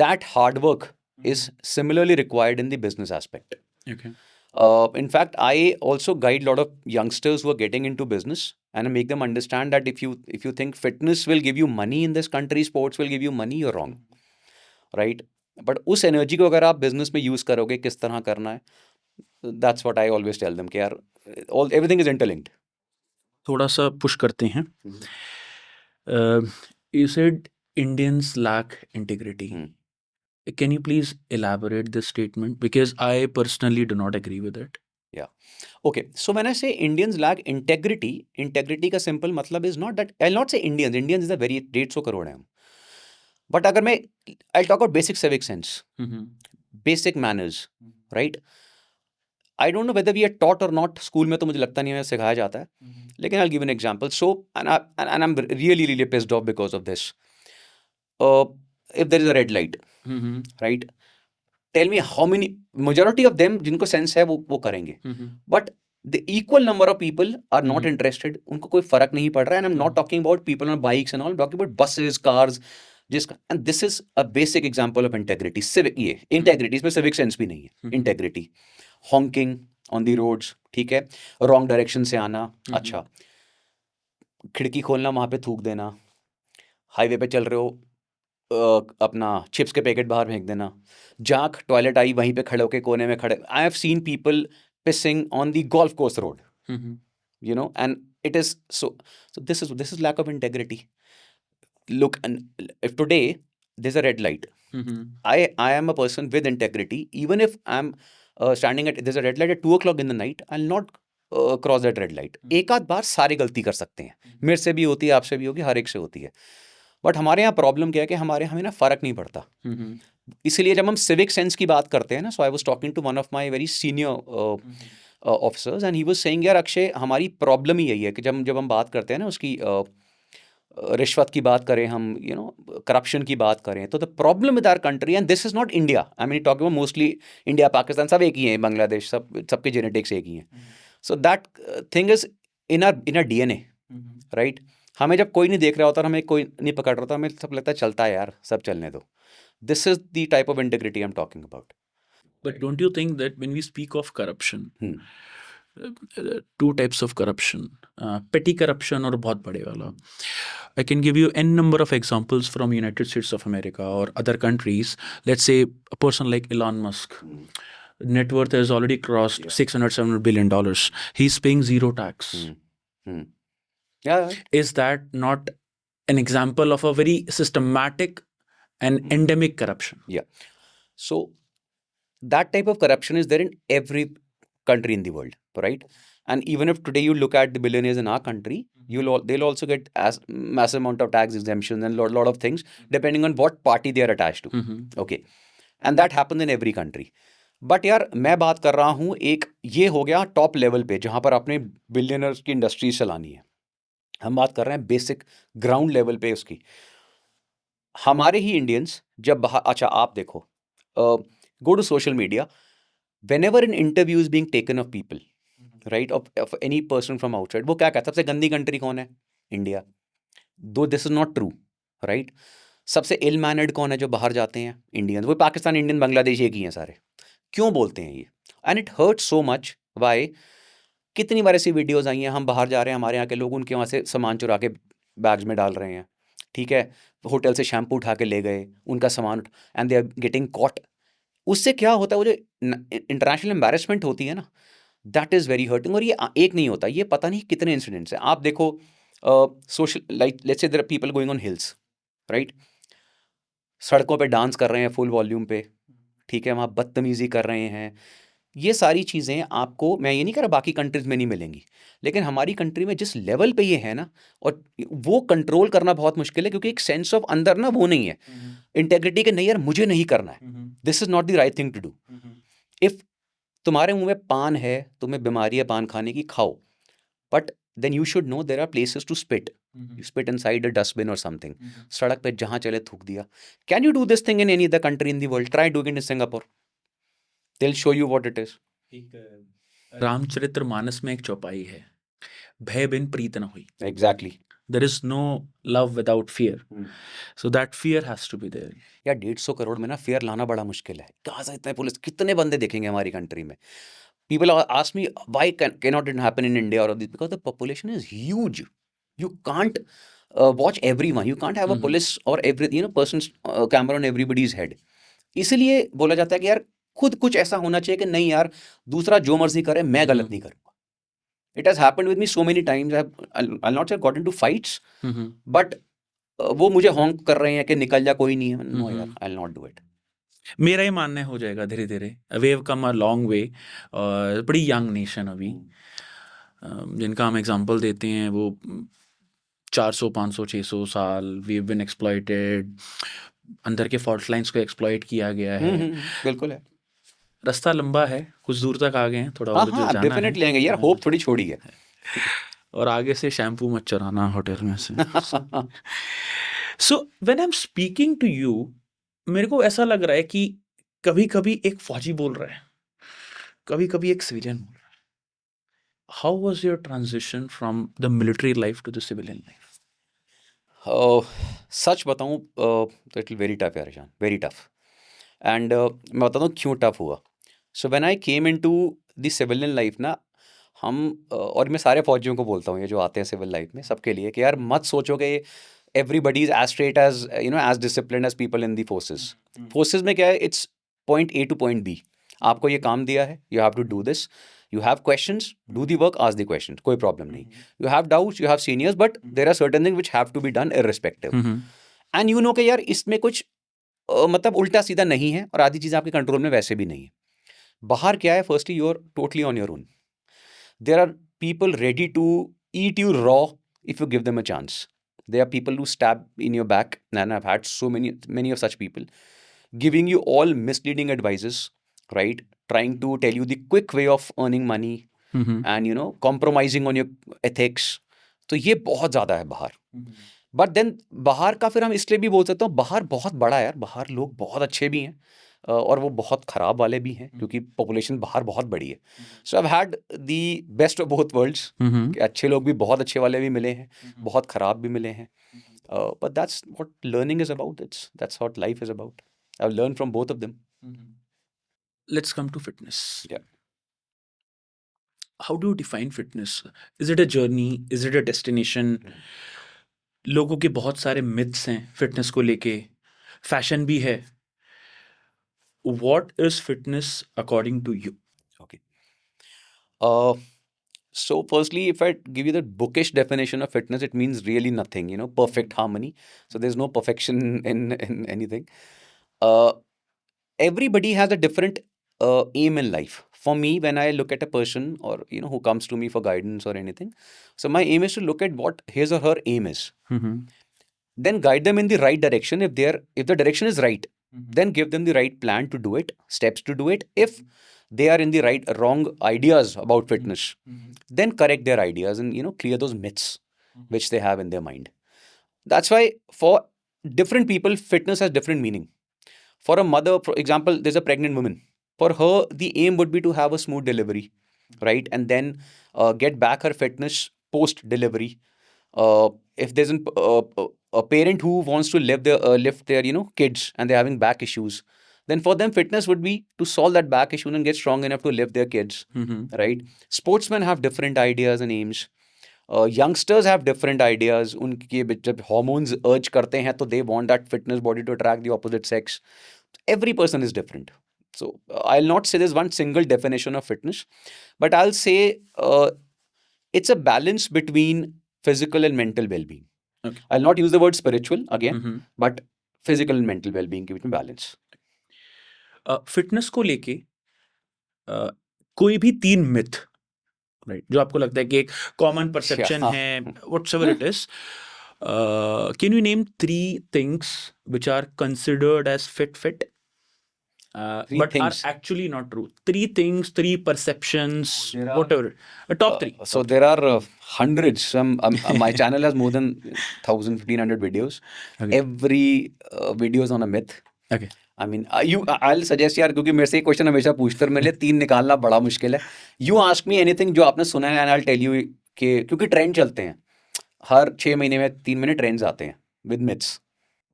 That hard work is similarly required in the business aspect. Okay. In fact, I also guide a lot of youngsters who are getting into business, and I make them understand that if you think fitness will give you money in this country, sports will give you money, you're wrong, right? But उस energy को अगर आप business में use करोगे, किस तरह करना है, that's what I always tell them कि यार everything is interlinked. थोड़ा सा पुश करते हैं. You said Indians lack integrity. Can you please elaborate this statement? Because I personally do not agree with it. Yeah. Okay. So when I say Indians lack integrity का simple मतलब is not that, I'll not say Indians. Indians is a very 150 crore है हम. But अगर मैं, I'll talk about basic civic sense, basic manners, right? I don't know whether we are taught or not. School में तो मुझे लगता नहीं है सिखाया जाता है. लेकिन I'll give an example. So, and I'm really pissed off because of this. If there is a red light, right? Tell me how many, majority of them जिनको sense है वो करेंगे. But the equal number of people are not interested. उनको कोई फर्क नहीं पड़ रहा है. And I'm not talking about people on bikes and all. I'm talking about buses, cars. And this is a basic example of integrity. Civic, integrity, इसमें civic sense भी नहीं है. Integrity. Honking on the roads, ठीक है. Wrong direction से आना, अच्छा. खिड़की खोलना, वहाँ पे थूक देना, हाईवे पे चल रहे हो, अपना चिप्स के पैकेट बाहर फेंक देना, जाक टॉयलेट आई वहीं पे खड़े होके कोने में खड़े. I have seen people pissing on the golf course road, you know, and it is so this is lack of integrity. Look, and if today there's a red light, I am a person with integrity. Even if I'm standing at, there's a red light at 2 o'clock in the night, I'll not cross that red light. एक आध बार सारे गलती कर सकते हैं, मेरे से भी होती है, आपसे भी होगी, हर एक से होती है. बट हमारे यहाँ प्रॉब्लम क्या है कि हमें ना फ़र्क नहीं पड़ता. इसलिए जब हम सिविक सेंस की बात करते हैं ना, so I was talking to one of my very senior officers and he was saying, यार अक्षय, हमारी प्रॉब्लम ही यही है कि जब हम बात करते हैं ना उसकी रिश्वत की बात करें, हम करप्शन की बात करें, तो the problem with our country, and this is not India, I mean talking about mostly India, Pakistan, सब एक ही हैं, बांग्लादेश, सबके जेनेटिक्स एक ही हैं. So that thing is in are DNA, right. हमें जब कोई नहीं देख रहा होता, हमें कोई नहीं पकड़ रहा होता, हमें सब लगता है चलता है यार, सब चलने दो. This is the type of integrity I am talking about. But don't you think that when we speak of corruption, two types of corruption, petty corruption और बहुत बड़े वाला, I can give you n number of examples from United States of America or other countries. Let's say a person like Elon Musk, net worth has already crossed $600-700 billion. He's paying zero tax. Yeah. Is that not an example of a very systematic and endemic corruption? Yeah. So that type of corruption is there in every country in the world, right? And even if today you look at the billionaires in our country, they'll also get as massive amount of tax exemptions and lot of things depending on what party they are attached to. Okay, and that happens in every country. But यार मैं बात कर रहा हूँ, एक ये हो गया टॉप लेवल पे जहाँ पर अपने बिलियनर्स की इंडस्ट्रीज चलानी है. हम बात कर रहे हैं बेसिक ग्राउंड लेवल पे उसकी. हमारे ही इंडियंस जब अच्छा आप देखो, go to social media, whenever an interview is being taken of people, right, of any person from outside, वो क्या कहता है, सबसे गंदी कंट्री कौन है, इंडिया. दो this is not true, right. सबसे इल मैनर्ड कौन है जो बाहर जाते हैं, इंडियंस. वो पाकिस्तान, इंडियन, बांग्लादेश एक ही हैं सारे. क्यों बोलते हैं ये? And it hurt so much. Why? कितनी बार ऐसी वीडियोज़ आई हैं, हम बाहर जा रहे हैं, हमारे यहाँ के लोग उनके वहाँ से सामान चुरा के बैग्स में डाल रहे हैं, ठीक है, होटल से शैम्पू उठा के ले गए, उनका सामान, and they are getting caught. उससे क्या होता है, वो जो इंटरनेशनल एम्बैरेसमेंट होती है ना, दैट इज़ वेरी हर्टिंग. और ये एक नहीं होता, ये पता नहीं कितने इंसिडेंट्स हैं. आप देखो social, like let's say there are people going on hills, right, सड़कों पे डांस कर रहे हैं फुल वॉल्यूम पे, ठीक है, वहाँ बदतमीज़ी कर रहे हैं. ये सारी चीज़ें आपको, मैं ये नहीं कह रहा बाकी कंट्रीज़ में नहीं मिलेंगी, लेकिन हमारी कंट्री में जिस लेवल पे ये है ना, और वो कंट्रोल करना बहुत मुश्किल है, क्योंकि एक सेंस ऑफ अंदर ना वो नहीं है, इंटेग्रिटी के, नहीं यार मुझे नहीं करना है, this is not the right thing to do. If तुम्हारे मुंह में पान है, तुम्हें बीमारी है पान खाने की, खाओ, but then you should know there are places to spit. You spit inside a dustbin or something. सड़क पे जहाँ चले थूक दिया. Can you do this thing in any other country in the world? Try doing it in Singapore. They'll show you what it is. रामचरित्र मानस में एक चौपाई है, भय बिन प्रीत न हुई. Exactly. There is no love without fear. So that fear has to be there. यार 150 करोड़ में ना फेयर लाना बड़ा मुश्किल है. कहाँ से इतने पुलिस, कितने बंदे देखेंगे हमारी कंट्री में? People ask me why cannot it happen in India or this? Because the population is huge. You can't watch everyone. You can't have a police or every person's camera on everybody's head. इसलिए बोला जाता है कि यार खुद कुछ ऐसा होना चाहिए कि नहीं यार, दूसरा जो मर्जी करे, मैं गलत नहीं करूँगा. It has happened with me so many times. I'll not say got into fights, but वो मुझे हॉन्क कर रहे हैं कि निकल जा, कोई नहीं है. No यार, I'll not do it. मेरा ही मानना हो जाएगा धीरे धीरे. We have come a long way. बड़ी यंग नेशन अभी, जिनका हम एग्जांपल देते हैं वो 400, 500, 600 साल वी हैव बीन एक्सप्लॉइटेड. अंदर के फॉल्ट लाइंस को एक्सप्लॉइट किया गया है. बिल्कुल है. रास्ता लंबा है, कुछ दूर तक आ गए हैं, थोड़ा और जो जाना डेफिनेटली आएंगे यार, होप थोड़ी छोड़ी है. और आगे से शैम्पू मत चुराना होटल में से. So when I am speaking to you, मेरे को ऐसा लग रहा है कि कभी कभी एक फौजी बोल रहा है, कभी कभी एक सिविलियन बोल रहा है. How was your transition from the military life to the civilian life? सच बताऊं तो इट विल वेरी टफ यार ईशान, वेरी टफ. एंड मैं बताता हूँ क्यों टफ हुआ. सो when I came into the civilian life ना, और मैं सारे फौजियों को बोलता हूँ ये जो आते हैं सिविल लाइफ में सबके लिए कि यार मत सोचो कि everybody is as straight as as disciplined as people in the forces. Forces में क्या है, it's point A to point B. आपको ये काम दिया है, you have to do this. You have questions, do the work, ask the questions. कोई problem नहीं. You have doubts, you have seniors, but there are certain things which have to be done irrespective. And you know कि यार इसमें कुछ मतलब उल्टा सीधा नहीं है और आधी चीज़ आपके कंट्रोल में वैसे भी नहीं है. बाहर क्या है, firstly you are totally on your own. There are people ready to eat you raw if you give them a chance. There are people who stab in your back, and I've had so many of such people, giving you all misleading advices, right? Trying to tell you the quick way of earning money, and compromising on your ethics. तो ये बहुत ज़्यादा है बाहर. But then बाहर का फिर हम इसलिए भी बोल सकते हो, बाहर बहुत बड़ा है यार, बाहर लोग बहुत अच्छे भी हैं और वो बहुत ख़राब वाले भी हैं क्योंकि पॉपुलेशन बाहर बहुत बड़ी है. So I have had the best of both worlds. अच्छे लोग भी बहुत अच्छे वाले भी मिले हैं, बहुत ख़राब भी मिले हैं. But that's what learning is about. That's what life is about. I have learn from both of them. Let's come to fitness. Yeah. How do you define fitness? Is it a journey? Is it a destination? लोगों के बहुत सारे myths हैं fitness को लेके, fashion भी है. What is fitness according to you? Okay. So firstly, if I give you the bookish definition of fitness, it means really nothing, perfect harmony. So there's no perfection in anything. Everybody has a different aim in life. For me, when I look at a person or who comes to me for guidance or anything, so my aim is to look at what his or her aim is. Then guide them in the right direction. If the direction is right, then give them the right plan to do it, steps to do it. If they are in the wrong ideas about fitness, then correct their ideas and clear those myths which they have in their mind. That's why for different people, fitness has different meaning. For a mother, for example, there's a pregnant woman. For her, the aim would be to have a smooth delivery, right? And then get back her fitness post-delivery. If there's a parent who wants to lift their kids and they're having back issues, then for them fitness would be to solve that back issue and get strong enough to lift their kids, right? Sportsmen have different ideas and aims. Youngsters have different ideas. उनके जब hormones urge करते हैं तो they want that fitness body to attract the opposite sex. Every person is different. So I'll not say there's one single definition of fitness, but I'll say it's a balance between physical and mental well-being. Okay. I'll not use the word spiritual again, but physical and mental well-being के बीच में balance. Fitness को लेके कोई भी 3 myth, right, जो आपको लगता है कि एक कॉमन परसेप्शन है, whatsoever it is, can you name 3 things which are considered as fit but things. are actually not true? 3 things, 3 perceptions, whatever, top 3. So there are hundreds. My channel has more than 1,000-1,500 videos. Okay. Every video is on a myth. Okay. I mean, I'll suggest यार, क्योंकि मेरे से ये question हमेशा पूछते हैं, मेरे लिए 3 निकालना बड़ा मुश्किल है. You ask me anything जो आपने सुना है and I'll tell you कि क्योंकि ट्रेंड चलते हैं, हर 6 महीने में 3 महीने ट्रेंड्स आते हैं with myths.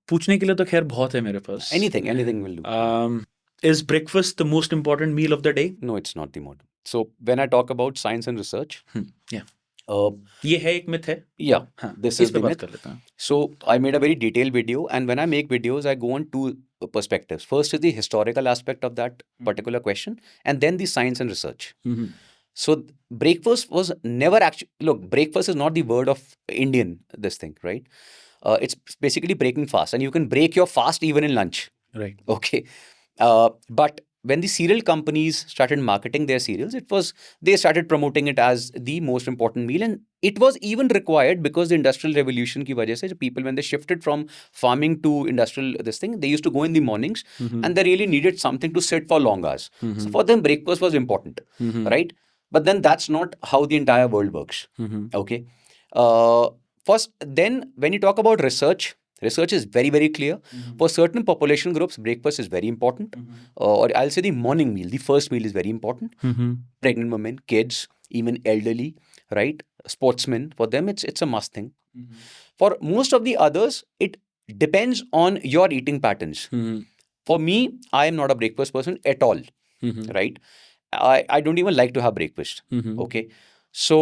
पूछने के लिए तो खैर बहुत है मेरे पास. Anything will do. Is breakfast the most important meal of the day? No, it's not the most. So when I talk about science and research, yeah. ये है एक myth है. Yeah, this is the बात myth. कर लेते हैं. So I made a very detailed video, and when I make videos, I go on 2 perspectives. First is the historical aspect of that particular question, and then the science and research. So breakfast was never actually, look, breakfast is not the word of Indian, this thing, right? It's basically breaking fast, and you can break your fast even in lunch. Right. Okay. But when the cereal companies started marketing their cereals, they started promoting it as the most important meal, and it was even required because the industrial revolution की वजह से people, when they shifted from farming to industrial this thing, they used to go in the mornings and they really needed something to sit for long hours. So for them breakfast was important, right? But then that's not how the entire world works. Okay. First, then when you talk about research is very, very clear. For certain population groups, breakfast is very important. Or I'll say the morning meal, the first meal is very important. Pregnant women, kids, even elderly, right? Sportsmen, for them it's a must thing. For most of the others, it depends on your eating patterns. For me, I am not a breakfast person at all, right? I don't even like to have breakfast. Okay. So,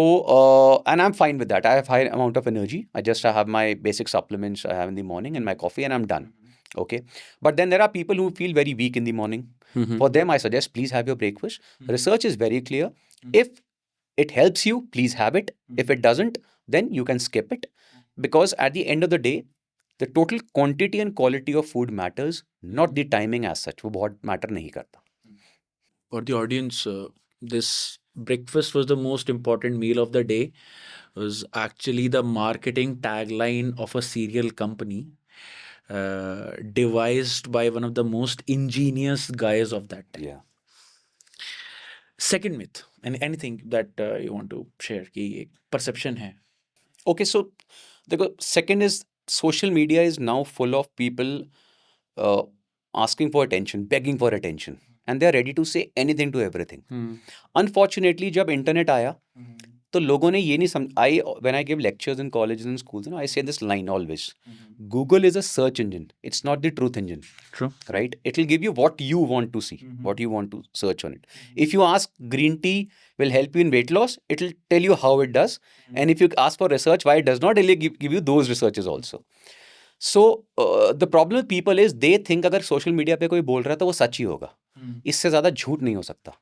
and I'm fine with that. I have high amount of energy. I have my basic supplements I have in the morning and my coffee, and I'm done. Okay. But then there are people who feel very weak in the morning. Mhm. For them, I suggest please have your breakfast. Research is very clear. If it helps you, please have it. If it doesn't, then you can skip it. Because at the end of the day, the total quantity and quality of food matters, not the timing as such. वो बहुत matter नहीं करता. For the audience, this breakfast was the most important meal of the day. Was actually the marketing tagline of a cereal company, devised by one of the most ingenious guys of that time. Yeah. Second myth, and anything that you want to share कि एक perception है. Okay, so the second is social media is now full of people asking for attention, begging for attention, and they are ready to say anything to everything. Unfortunately, जब internet आया, तो लोगों ने ये नहीं समझ. When I give lectures in colleges and schools, I say this line always: Google is a search engine. It's not the truth engine. True. Right? It will give you what you want to see, what you want to search on it. If you ask green tea will help you in weight loss, it will tell you how it does. And if you ask for research why it does not, it will give you those researches also. So the problem with people is they think अगर social media पे कोई बोल रहा है तो वो सच ही होगा. इससे ज़्यादा झूठ नहीं हो सकता.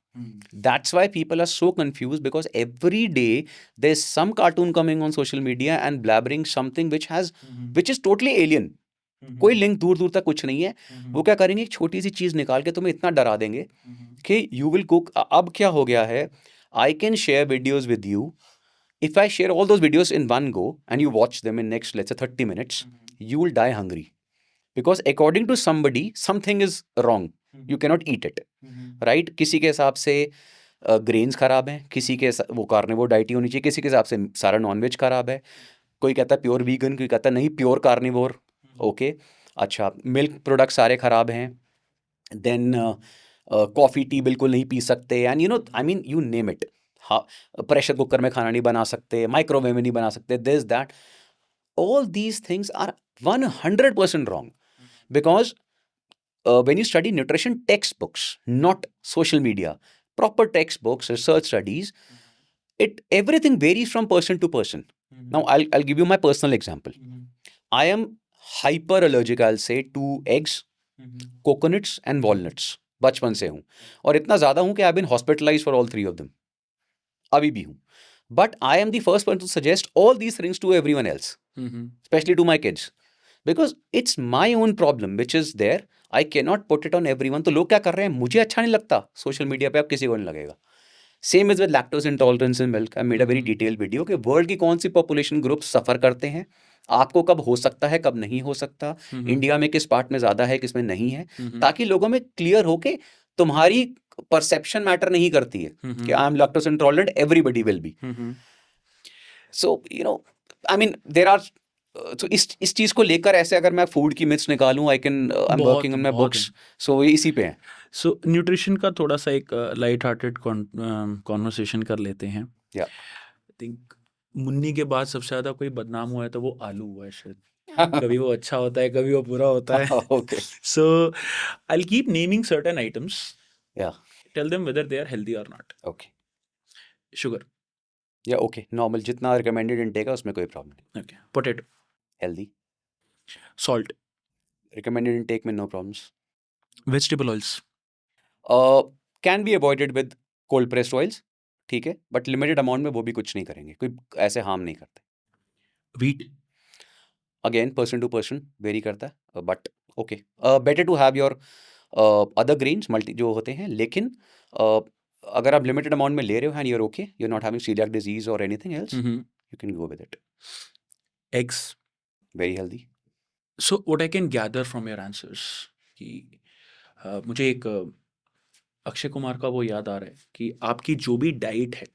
That's why people are so confused, because every day there's some cartoon coming on social media and blabbering something which is totally alien. कोई लिंक दूर दूर तक कुछ नहीं है. वो क्या करेंगे, एक छोटी सी चीज़ निकाल के तुम्हें इतना डरा देंगे कि यू विल कुक. अब क्या हो गया है, I can share videos with you. If I share all those videos in one go and you watch them in next, let's say 30 minutes, you will die hungry. Because according to somebody, something is wrong. You cannot eat it. Right? किसी के हिसाब से grains खराब हैं, किसी के वो carnivore diet ही होनी चाहिए, किसी के हिसाब से सारा नॉनवेज खराब है, कोई कहता है प्योर वीगन, कोई कहता है नहीं प्योर कार्निवोर. ओके, अच्छा, मिल्क प्रोडक्ट सारे खराब हैं. देन कॉफ़ी टी बिल्कुल नहीं पी सकते. And you name it. हाँ, प्रेशर कुकर में खाना नहीं बना सकते, माइक्रोवेव में नहीं बना सकते, this that. All these things are 100% wrong. Because when you study nutrition textbooks, not social media, proper textbooks, research studies, everything varies from person to person. Now I'll give you my personal example. I am hyper allergic, I'll say, to eggs, coconuts and walnuts. बचपन से हूँ, और इतना ज़्यादा हूँ कि I been hospitalised for all three of them. अभी भी हूँ. But I am the first one to suggest all these things to everyone else, especially to my kids, because it's my own problem which is there. I cannot put it on everyone. तो लोग क्या कर रहे हैं, मुझे अच्छा नहीं लगता सोशल मीडिया पे, अब किसी को नहीं लगेगा. Same is with lactose intolerance in milk. I made a very detailed video कि वर्ल्ड की कौन सी पॉपुलेशन ग्रुप सफ़र करते हैं, आपको कब हो सकता है, कब नहीं हो सकता, इंडिया में किस पार्ट में ज़्यादा है, किस में नहीं है, ताकि लोगों में क्लियर हो कि तुम्हारी परसेप्शन मैटर नहीं करती है कि I am lactose intolerant, everybody will be. So I mean there are. तो इस चीज़ को लेकर ऐसे अगर मैं फूड की मिथ्स निकालूं, I am working on my books, so इसी पे है. सो न्यूट्रिशन का थोड़ा सा एक लाइट हार्टेड कॉन्वर्सेशन कर लेते हैं. या आई थिंक मुन्नी के बाद सबसे ज़्यादा कोई बदनाम हुआ है तो वो आलू हुआ है शायद. कभी वो अच्छा होता है, कभी वो बुरा होता है. Okay, so I will keep naming certain items. या tell them whether they are healthy और नॉट. Okay, sugar. या ओके, नॉर्मल जितना रिकमेंडेड इनटेक है उसमें कोई प्रॉब्लम नहीं. Okay. Potato. Healthy. Salt. Recommended intake में no problems. Vegetable oils. Can be avoided with cold pressed oils, ठीक है, बट लिमिटेड अमाउंट में वो भी कुछ नहीं करेंगे, कोई ऐसे हार्म नहीं करते. Wheat. Again person to person vary करता है, but okay, better to have your other grains multi जो होते हैं, लेकिन अगर आप लिमिटेड अमाउंट में ले रहे हो and you're okay, you are not having celiac disease और anything else, you can go with it. Eggs. Very healthy. So what I can gather from your answers कि मुझे एक अक्षय कुमार का वो याद आ रहा है कि आपकी जो भी डाइट है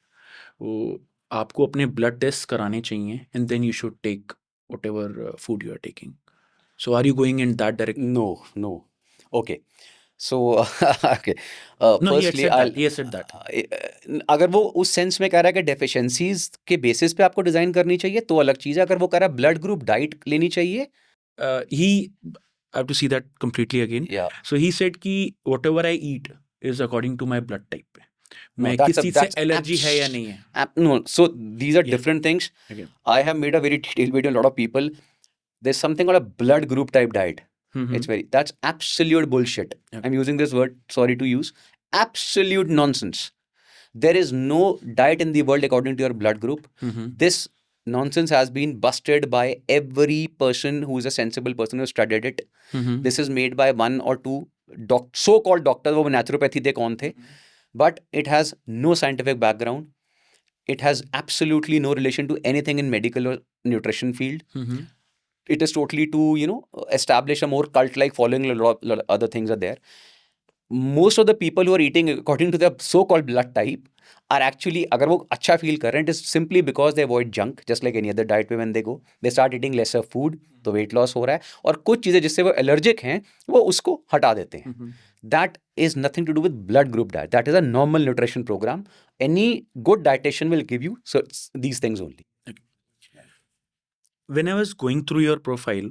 वो आपको अपने ब्लड टेस्ट कराने चाहिए, and then you should take whatever food you are taking. So are you going in that direction? No. Okay, so okay, firstly he said that. अगर वो उस सेंस में कह रहा है कि डेफिशिएंसीज के बेसिस पे आपको डिजाइन करनी चाहिए तो अलग चीज़ है. अगर वो कह रहा है ब्लड ग्रुप डाइट लेनी चाहिए, He I have to see that completely again. या So he said कि whatever I eat is according to my blood type. No, मैं that's किस a चीज से that's एलर्जी है या नहीं है? no. So these are Yeah. different things. Okay. I have made a very detailed video. A lot of people. There's something called a blood group type diet. Mhm. That's absolute bullshit. Okay. I'm using this word. Sorry to use. Absolute nonsense. There is no diet in the world according to your blood group. Mhm. This nonsense has been busted by every person who is a sensible person who studied it. Mhm. This is made by one or two so-called doctors. वो naturopathy थे कौन थे? But it has no scientific background. It has absolutely no relation to anything in medical or nutrition field. Mhm. It is totally to establish a more cult-like following. A lot other things are there. Most of the people who are eating according to their so-called blood type are actually, अगर वो अच्छा feel कर रहे हैं, it is simply because they avoid junk, just like any other diet पे when they go, they start eating lesser food, तो weight loss हो रहा है, और कुछ चीज़ें जिससे वो allergic हैं, वो उसको हटा देते हैं. Mhm. That is nothing to do with blood group diet. That is a normal nutrition program. Any good dietitian will give you these things only. When I was going through your profile,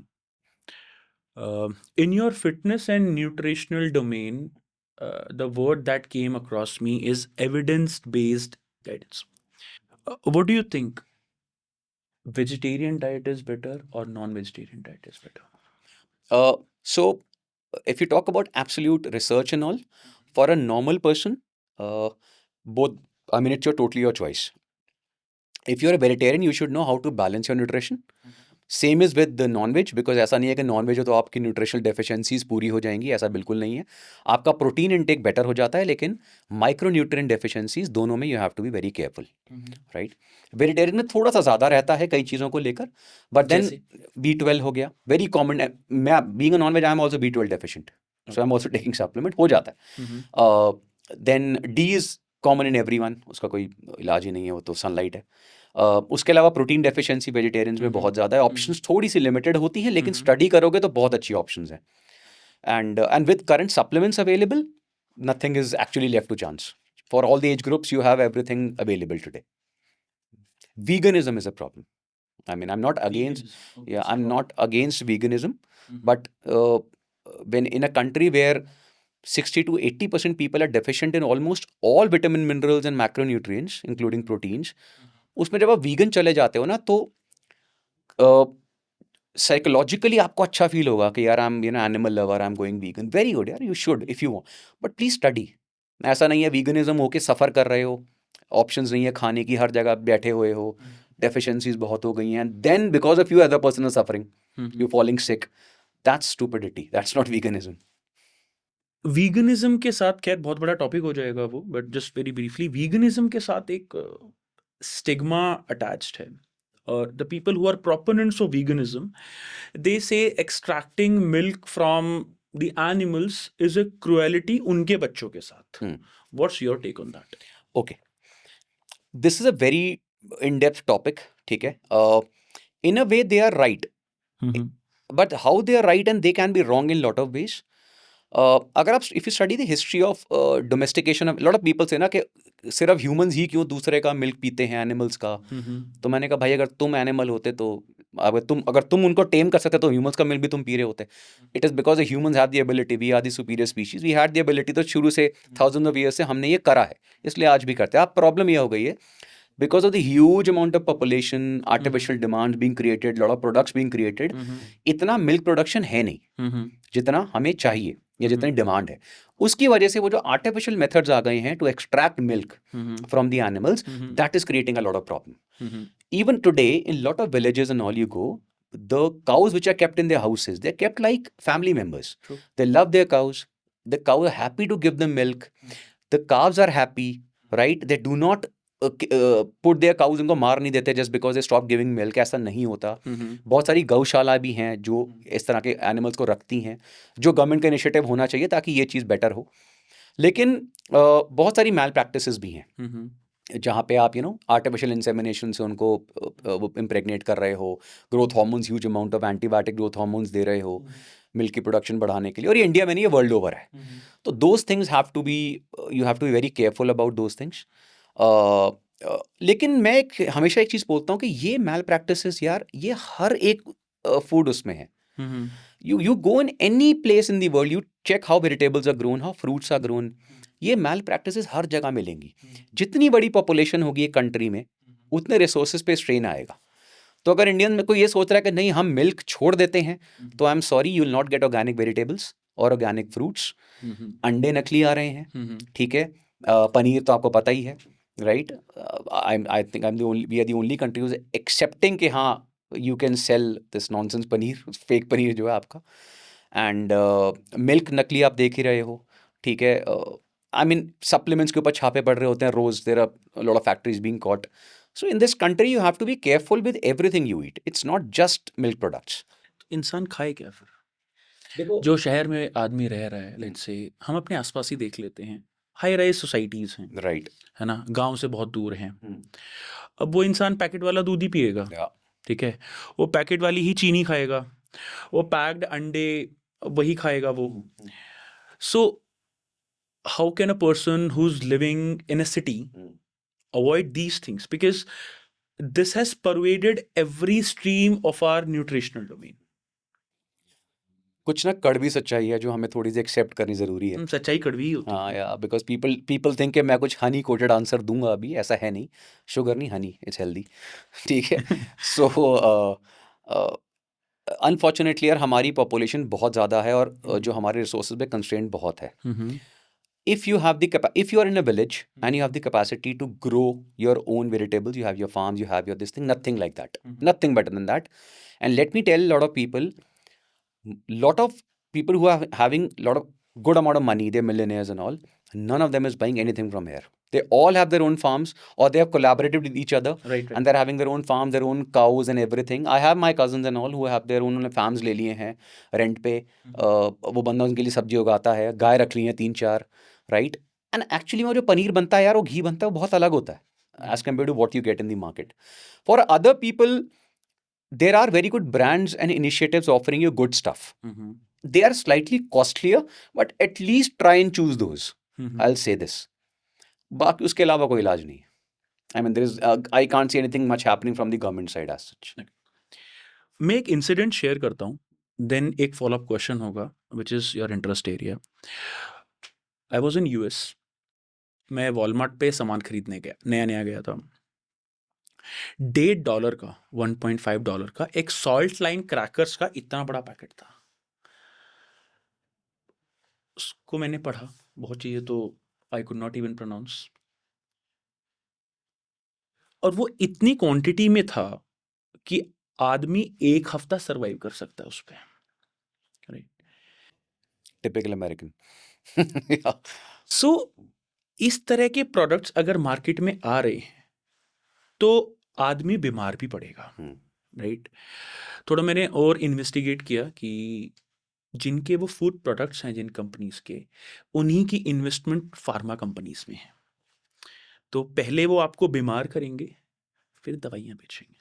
in your fitness and nutritional domain, the word that came across me is evidence-based guidance. What do you think? Vegetarian diet is better or non-vegetarian diet is better? So, if you talk about absolute research and all, for a normal person, both, I mean, it's totally your choice. If you're a vegetarian, you should know how to balance your nutrition. Same is with non-veg, because ऐसा नहीं है कि non veg हो तो आपकी nutritional deficiencies पूरी हो जाएँगी, ऐसा बिल्कुल नहीं है. आपका प्रोटीन इंटेक बेटर हो जाता है, लेकिन माइक्रोन्यूट्रिएंट डेफिशिएंसीज़ दोनों में you have to be very careful, right? Vegetarian में थोड़ा-सा ज़्यादा रहता है कई चीज़ों को लेकर, बट देन जैसे? B12 हो गया, वेरी कॉमन. मैं being a non-veg, I am also B12 deficient, so I am also taking supplement, हो जाता है. Then D is common in everyone, उसका कोई इलाज ही नहीं है, वो तो सनलाइट है. उसके अलावा प्रोटीन डेफिशिएंसी वेजिटेरियंस में बहुत ज़्यादा है. ऑप्शंस थोड़ी सी लिमिटेड होती हैं, लेकिन स्टडी करोगे तो बहुत अच्छी ऑप्शंस हैं. And with current supplements available, nothing is actually left to chance. For all the age groups, you have everything available today. Veganism is a problem. I mean, I'm not against, I'm not against veganism, but when in a country where 60 to 80% people are deficient in almost all vitamin, minerals and macronutrients, including proteins, उसमें जब आप vegan चले जाते हो ना, तो psychologically आपको अच्छा फील होगा कि यार, I am animal lover, I am going vegan. Very good यार, you should if you want, but please study. ऐसा नहीं है वीगनिज्म होके सफ़र कर रहे हो, ऑप्शंस नहीं है खाने की, हर जगह बैठे हुए हो, डेफिशिएंसीज बहुत हो गई हैं, then because of you other person are suffering, you falling sick. That's stupidity, that's not veganism. Veganism के साथ खैर बहुत बड़ा टॉपिक हो जाएगा वो, but just very briefly, veganism के साथ एक स्टिग्मा अटैच्ड है. और the people who are proponents of veganism, they say extracting milk from the animals is a cruelty उनके बच्चों के साथ. What's your take on that? Okay, this is a very in depth topic. ठीक है, in a way they are right, but how they are right and they can be wrong in lot of ways. अगर आप if you study the history of domestication, lot of people say ना कि सिर्फ humans ही क्यों दूसरे का milk पीते हैं, एनिमल्स का. तो मैंने कहा भाई, अगर तुम एनिमल होते तो अगर तुम उनको टेम कर सकते तो ह्यूमंस का मिल्क भी तुम पी रहे होते. It is because the humans have the ability, we are the superior species, we had the ability. तो शुरू से थाउजेंड ऑफ ईयर्स से हमने ये करा है, इसलिए आज भी करते हैं. अब प्रॉब्लम ये हो गई है, because of the huge amount of population, artificial demands being created, lot of products being created, इतना मिल्क प्रोडक्शन है नहीं जितना हमें चाहिए या जितनी डिमांड है. उसकी वजह से वो जो आर्टिफिशियल मेथड्स आ गए हैं to extract milk from the animals, that is creating a lot of problem. Even today in lot of villages and all you go, the cows which are kept in their houses, they're kept like family members. True. They love their cows. The cows are happy to give them milk. The calves are happy, right? They do not put their cows, उनको मार नहीं देते just because they stop giving milk. ऐसा नहीं होता. बहुत सारी गौशाला भी हैं जो इस तरह के एनिमल्स को रखती हैं, जो गवर्नमेंट का इनिशिएटिव होना चाहिए ताकि ये चीज़ बेटर हो. लेकिन बहुत सारी मैल प्रैक्टिसेस भी हैं जहाँ पे आप आर्टिफिशियल इंसेमिनेशन से उनको इम्प्रेगनेट कर रहे हो, growth hormones, huge amount of antibiotic growth hormones they रहे हो मिल्क की प्रोडक्शन बढ़ाने के लिए. और ये इंडिया में नहीं, ये वर्ल्ड ओवर है. तो those things have to be, you have to be very careful about those things. लेकिन मैं हमेशा एक चीज़ बोलता हूँ कि ये मैल प्रैक्टिसेस यार, ये हर एक फूड उसमें है. You go in any place in the world, you check how vegetables are grown, how fruits are grown. ये मैल प्रैक्टिसेस हर जगह मिलेंगी. जितनी बड़ी पॉपुलेशन होगी एक कंट्री में उतने रिसोर्सेज पे स्ट्रेन आएगा. तो अगर इंडियन में कोई ये सोच रहा है कि नहीं हम मिल्क छोड़ देते हैं, तो I am sorry, you will not gate organic vegetables और ऑर्गेनिक फ्रूट्स. अंडे नकली आ रहे हैं, ठीक है. पनीर तो आपको पता ही है, right. I think we are the only country accepting कि हाँ you can sell this nonsense paneer, fake paneer जो है आपका. एंड मिल्क नकली आप देख ही रहे हो, ठीक है. आई मीन सप्लीमेंट्स के ऊपर छापे पड़ रहे होते हैं रोज. There are lot of factories being caught. So in this country you have to be careful with everything you eat. It's not just milk products. इंसान खाए क्या फिर? देखो जो शहर में आदमी रह रहा है, लेट्स से हम अपने आसपास ही देख लेते हैं, हाई राइज सोसाइटीज़ हैं, राइट. है ना, गांव से बहुत दूर हैं. अब वो इंसान पैकेट वाला दूध ही पिएगा, ठीक है. वो पैकेट वाली ही चीनी खाएगा, वो पैक्ड अंडे वही खाएगा वो. So how can a person who is living in a city avoid these things? Because this has pervaded every stream of our nutritional domain. कुछ ना कड़वी सच्चाई है जो हमें थोड़ी सी एक्सेप्ट करनी ज़रूरी है. सच्चाई कड़वी होती है. हाँ या बिकॉज पीपल थिंक कि मैं कुछ हनी कोटेड आंसर दूंगा अभी. ऐसा है नहीं. शुगर नहीं, हनी, इट्स हेल्दी, ठीक है. सो अनफॉर्चुनेटली यार हमारी पॉपुलेशन बहुत ज़्यादा है और जो हमारे रिसोर्सेज पे कंस्ट्रेंट बहुत है. If you are in a village and you have the capacity to grow your own vegetables, you have your farms, you have your this thing, nothing like that, nothing better than that. And let me tell a lot of people who are having lot of good amount of money, they're millionaires and all, none of them is buying anything from here. They all have their own farms or they have collaborated with each other, right. And they're having their own farms, their own cows and everything. I have my cousins and all who have their own farms ले लिए हैं rent पे. वो बंदा उनके लिए सब्जी उगाता है, गाय रख ली हैं 3-4, राइट. एंड एक्चुअली वो जो पनीर बनता है यार, वो घी बनता है, वो बहुत अलग होता है as compare to what you get in the market. For other people there are very good brands and initiatives offering you good stuff. They are slightly costlier, but at least try and choose those. I'll say this. बाकी उसके अलावा कोई इलाज नहीं. I mean, I can't see anything much happening from the government side as such. मैं एक incident share करता हूँ, देन एक फॉलोअप क्वेश्चन होगा which is your interest area. I was in US. मैं वॉलमार्ट पे सामान खरीदने गया, नया गया था. $1.5 का, $1.5 का एक सॉल्ट लाइन क्रैकर्स का इतना बड़ा पैकेट था. उसको मैंने पढ़ा, बहुत चीज़ें तो I could not even pronounce, और वो इतनी क्वांटिटी में था कि आदमी 1 हफ्ता सरवाइव कर सकता है उस पर. Typical American. सो इस तरह के प्रोडक्ट्स अगर मार्केट में आ रहे हैं तो आदमी बीमार भी पड़ेगा, राइट. थोड़ा मैंने और इन्वेस्टिगेट किया कि जिनके वो फूड प्रोडक्ट्स हैं जिन कंपनीज के, उन्हीं की इन्वेस्टमेंट फार्मा कंपनीज में है. तो पहले वो आपको बीमार करेंगे, फिर दवाइयाँ बेचेंगे.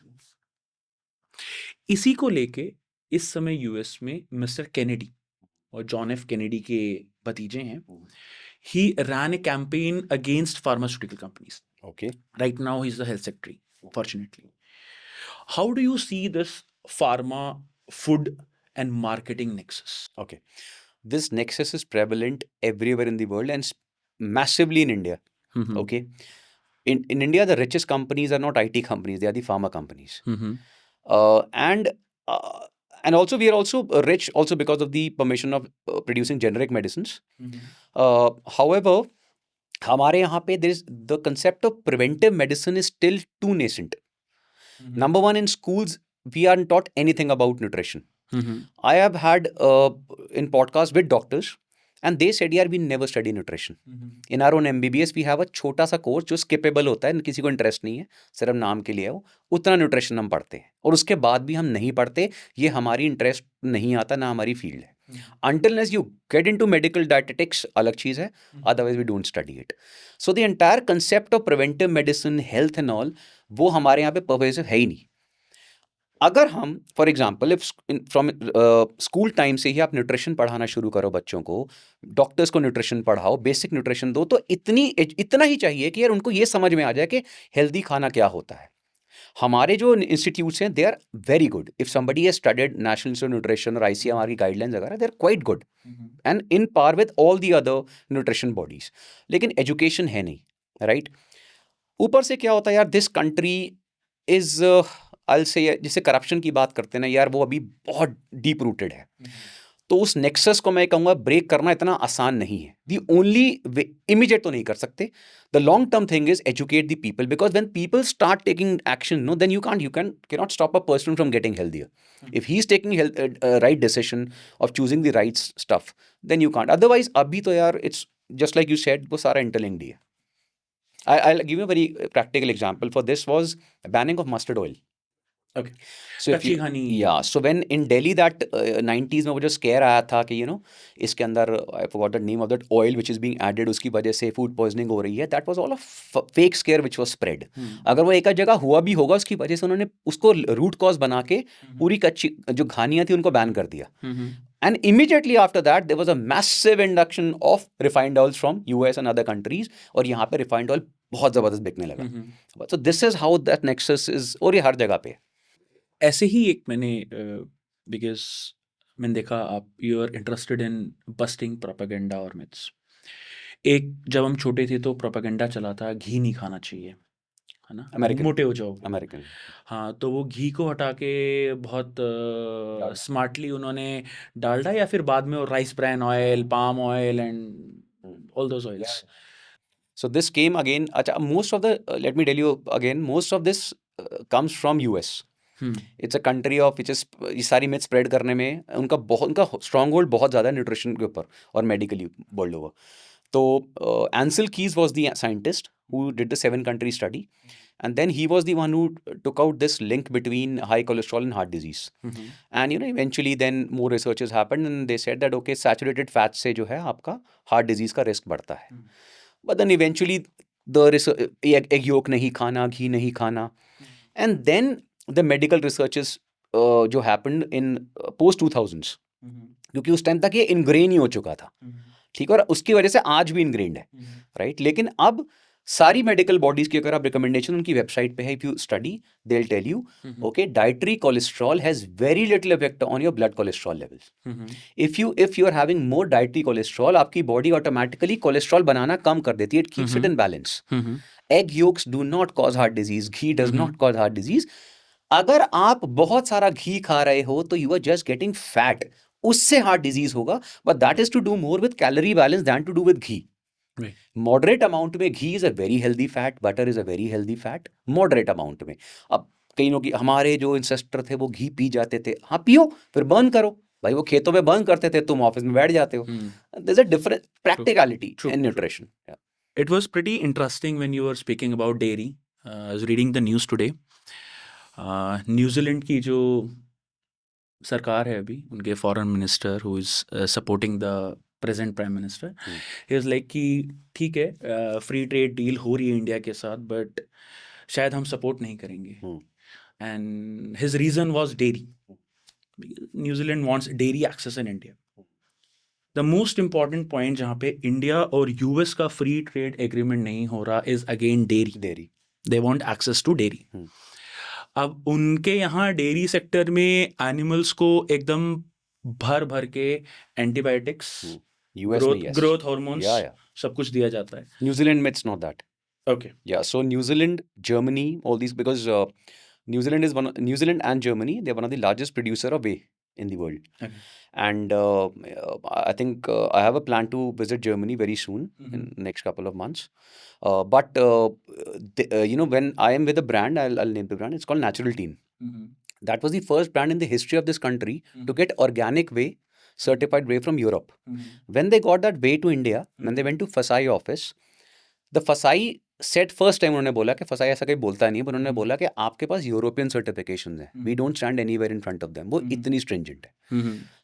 इसी को लेके इस समय US में मिस्टर केनेडी और जॉन एफ केनेडी के भतीजे हैं. He ran a campaign against pharmaceutical companies. Okay. Right now he's the health secretary, fortunately. How do you see this pharma, food and marketing nexus? Okay. This nexus is prevalent everywhere in the world and massively in India. Okay. In India, the richest companies are not IT companies, they are the pharma companies. And also we are also rich also because of the permission of producing generic medicines. However, हमारे यहाँ पे there is the concept of preventive medicine is still too nascent. Number one, in schools we aren't taught anything about nutrition. I have had in podcasts with doctors and they said यार we never study nutrition. In our own MBBS we have a छोटा सा course जो skippable होता है, किसी को interest नहीं है, सिर्फ नाम के लिए है वो, उतना न्यूट्रिशन हम पढ़ते हैं और उसके बाद भी हम नहीं पढ़ते. ये हमारी इंटरेस्ट नहीं आता, ना हमारी फील्ड है. Until as you get into medical dietetics अलग चीज़ है, otherwise we don't study it. So the entire concept of preventive medicine, health and all, वो हमारे यहाँ पे pervasive है ही नहीं. अगर हम for example if from school time से ही आप न्यूट्रिशन पढ़ाना शुरू करो बच्चों को, डॉक्टर्स को न्यूट्रिशन पढ़ाओ, बेसिक न्यूट्रिशन दो, तो इतना ही चाहिए कि यार उनको ये समझ में आ जाए कि हेल्दी खाना क्या होता है. हमारे जो इंस्टीट्यूट्स हैं they are very good. If somebody has studied National Institute of Nutrition और आईसीएमआर की गाइडलाइंस वगैरह, they are quite good and in par with all the other nutrition bodies. लेकिन एजुकेशन है नहीं, राइट? ऊपर से क्या होता है यार, this country is I will say, जिससे करप्शन की बात करते हैं ना यार, वो अभी बहुत डीप रूटेड है. तो उस नेक्सस को मैं कहूँगा ब्रेक करना इतना आसान नहीं है. दी ओनली वे, इमीडिएट तो नहीं कर सकते. The long term thing is educate the people, because when people start taking action, no, then you cannot stop a person from getting healthier. If he is taking right decision of choosing the right stuff, then you can't. Otherwise, अभी तो यार it's just like you said, वो सारा interlinked ही है. I'll give you a very practical example for this was banning of mustard oil. Okay. So if कच्ची you, घानी. yeah, so when in Delhi that 90s में वो जो scare आया था कि इसके अंदर I forgot the name of that oil which is being added, उसकी वजह से food poisoning हो रही है, that was all a fake scare which was spread. अगर वो एक जगह हुआ भी होगा, उसकी वजह से उन्होंने उसको root cause बना के पूरी कच्ची जो घानियाँ थी उनको बैन कर दिया. And immediately after that, there was a massive induction of refined oils from US and other countries, और यहाँ पे refined oil बहुत ज़बरदस्त बिकने लगा. So this is how that nexus is, और ये हर जगह पे. ऐसे ही एक मैंने बिकॉज मैंने देखा आप you are interested in busting propaganda और मिथ्स. एक जब हम छोटे थे तो प्रोपेगेंडा चला था घी नहीं खाना चाहिए, है ना, American. मोटे हो जाओ. American. हाँ, तो वो घी को हटा के बहुत स्मार्टली उन्होंने डालडा या फिर बाद में वो rice bran oil, palm oil and all those oils. So this came again, अच्छा, most of the, let me tell you again, most of this comes from US. It's a country of which is, ये सारी myth spread करने में उनका strong hold बहुत ज़्यादा है nutrition के ऊपर और मेडिकली वर्ल्ड ओवर. तो Ansel Keys was the scientist who did the 7-country study, and then he was the one who took out this link between high cholesterol and heart disease. And eventually then more researches happened and they said that okay, saturated fat से जो है आपका heart disease का risk बढ़ता है. But then eventually the egg yolk नहीं खाना, घी नहीं खाना, and then the medical researches जो happened in post 2000s, क्योंकि उस टाइम तक ये इनग्रेन ही हो चुका था, ठीक है, और उसकी वजह से आज भी इनग्रेन्ड है, राइट. लेकिन अब सारी मेडिकल बॉडीज की अगर आप रिकमेंडेशन उनकी वेबसाइट पे है, if you study they will tell you okay dietary cholesterol has very little effect on your blood cholesterol levels. If you are having more dietary cholesterol, आपकी बॉडी ऑटोमेटिकली कोलेस्ट्रॉल बनाना कम कर देती है. It keeps it in balance. Egg yolks do not cause heart disease, ghee does not cause heart disease. अगर आप बहुत सारा घी खा रहे हो तो you are just getting fat, उससे हार्ट डिजीज होगा, but that is to do more with calorie balance than to do with ghee. Moderate amount में ghee is a very healthy fat, butter is a very healthy fat, moderate amount में. अब कई लोग, हमारे जो ancestor थे वो घी पी जाते थे. हाँ पियो, फिर बर्न करो भाई, वो खेतों में बर्न करते थे, तुम ऑफिस में बैठ जाते हो. There is a different practicality in nutrition. It was pretty interesting when you were speaking about dairy. I was reading the news today. New Zealand की जो सरकार है अभी, उनके foreign minister who is supporting the present prime minister, he is like कि ठीक है free trade deal हो रही है इंडिया के साथ, बट शायद हम सपोर्ट नहीं करेंगे. And his reason was dairy. New Zealand wants dairy access in India. The most important point जहाँ पे इंडिया और यूएस का फ्री ट्रेड एग्रीमेंट नहीं हो रहा is again dairy. They want access to dairy. अब उनके यहाँ डेयरी सेक्टर में एनिमल्स को एकदम भर भर के एंटीबायोटिक्स, ग्रोथ हार्मोन्स, सब कुछ दिया जाता है. न्यूजीलैंड में it's not that. Okay. Yeah, so New Zealand, Germany, all these, because New Zealand and Germany, they're one of the largest producer of whey in the world. Okay. And I think I have a plan to visit Germany very soon, in next couple of months. But when I am with a brand, I'll name the brand. It's called Natural Team. That was the first brand in the history of this country to get organic whey, certified whey from Europe. When they got that whey to India, when they went to FSSAI office, the FSSAI said first time, उन्होंने बोला कि FSSAI ऐसा कहीं बोलता नहीं है, पर उन्होंने बोला कि आपके पास यूरोपियन सर्टिफिकेशन है, we don't stand anywhere in front of them. वो इतनी स्ट्रिंजेंट है.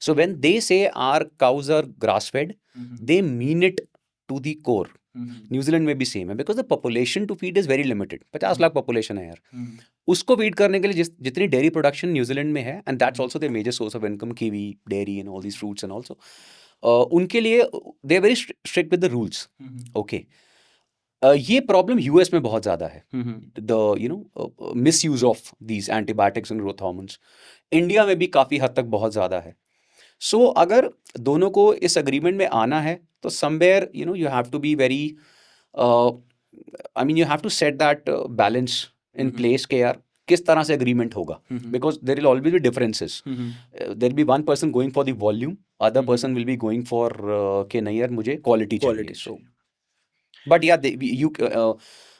So when they say our cows are grass fed, they mean it to the core. New Zealand में भी सेम है, because the population to feed is very limited. 50 lakh population है यार. उसको feed करने के लिए जितनी डेयरी प्रोडक्शन न्यूजीलैंड में है, and that's also their major source of income, kiwi, dairy and all these fruits and also, उनके लिए they are very strict with the rules. Okay, ये प्रॉब्लम यूएस में बहुत ज़्यादा है, hmm the misuse of these antibiotics and growth hormones. India में भी काफ़ी हद तक बहुत ज़्यादा है। सो अगर दोनों को इस अग्रीमेंट में आना है तो somewhere you have to be very, I mean you have to set that balance in hmm place के यार किस तरह से अग्रीमेंट होगा, because there will always be differences. There will be one person going for the volume, other person will be going for के नहीं यार मुझे क्वालिटी चाहिए। Quality so but yeah,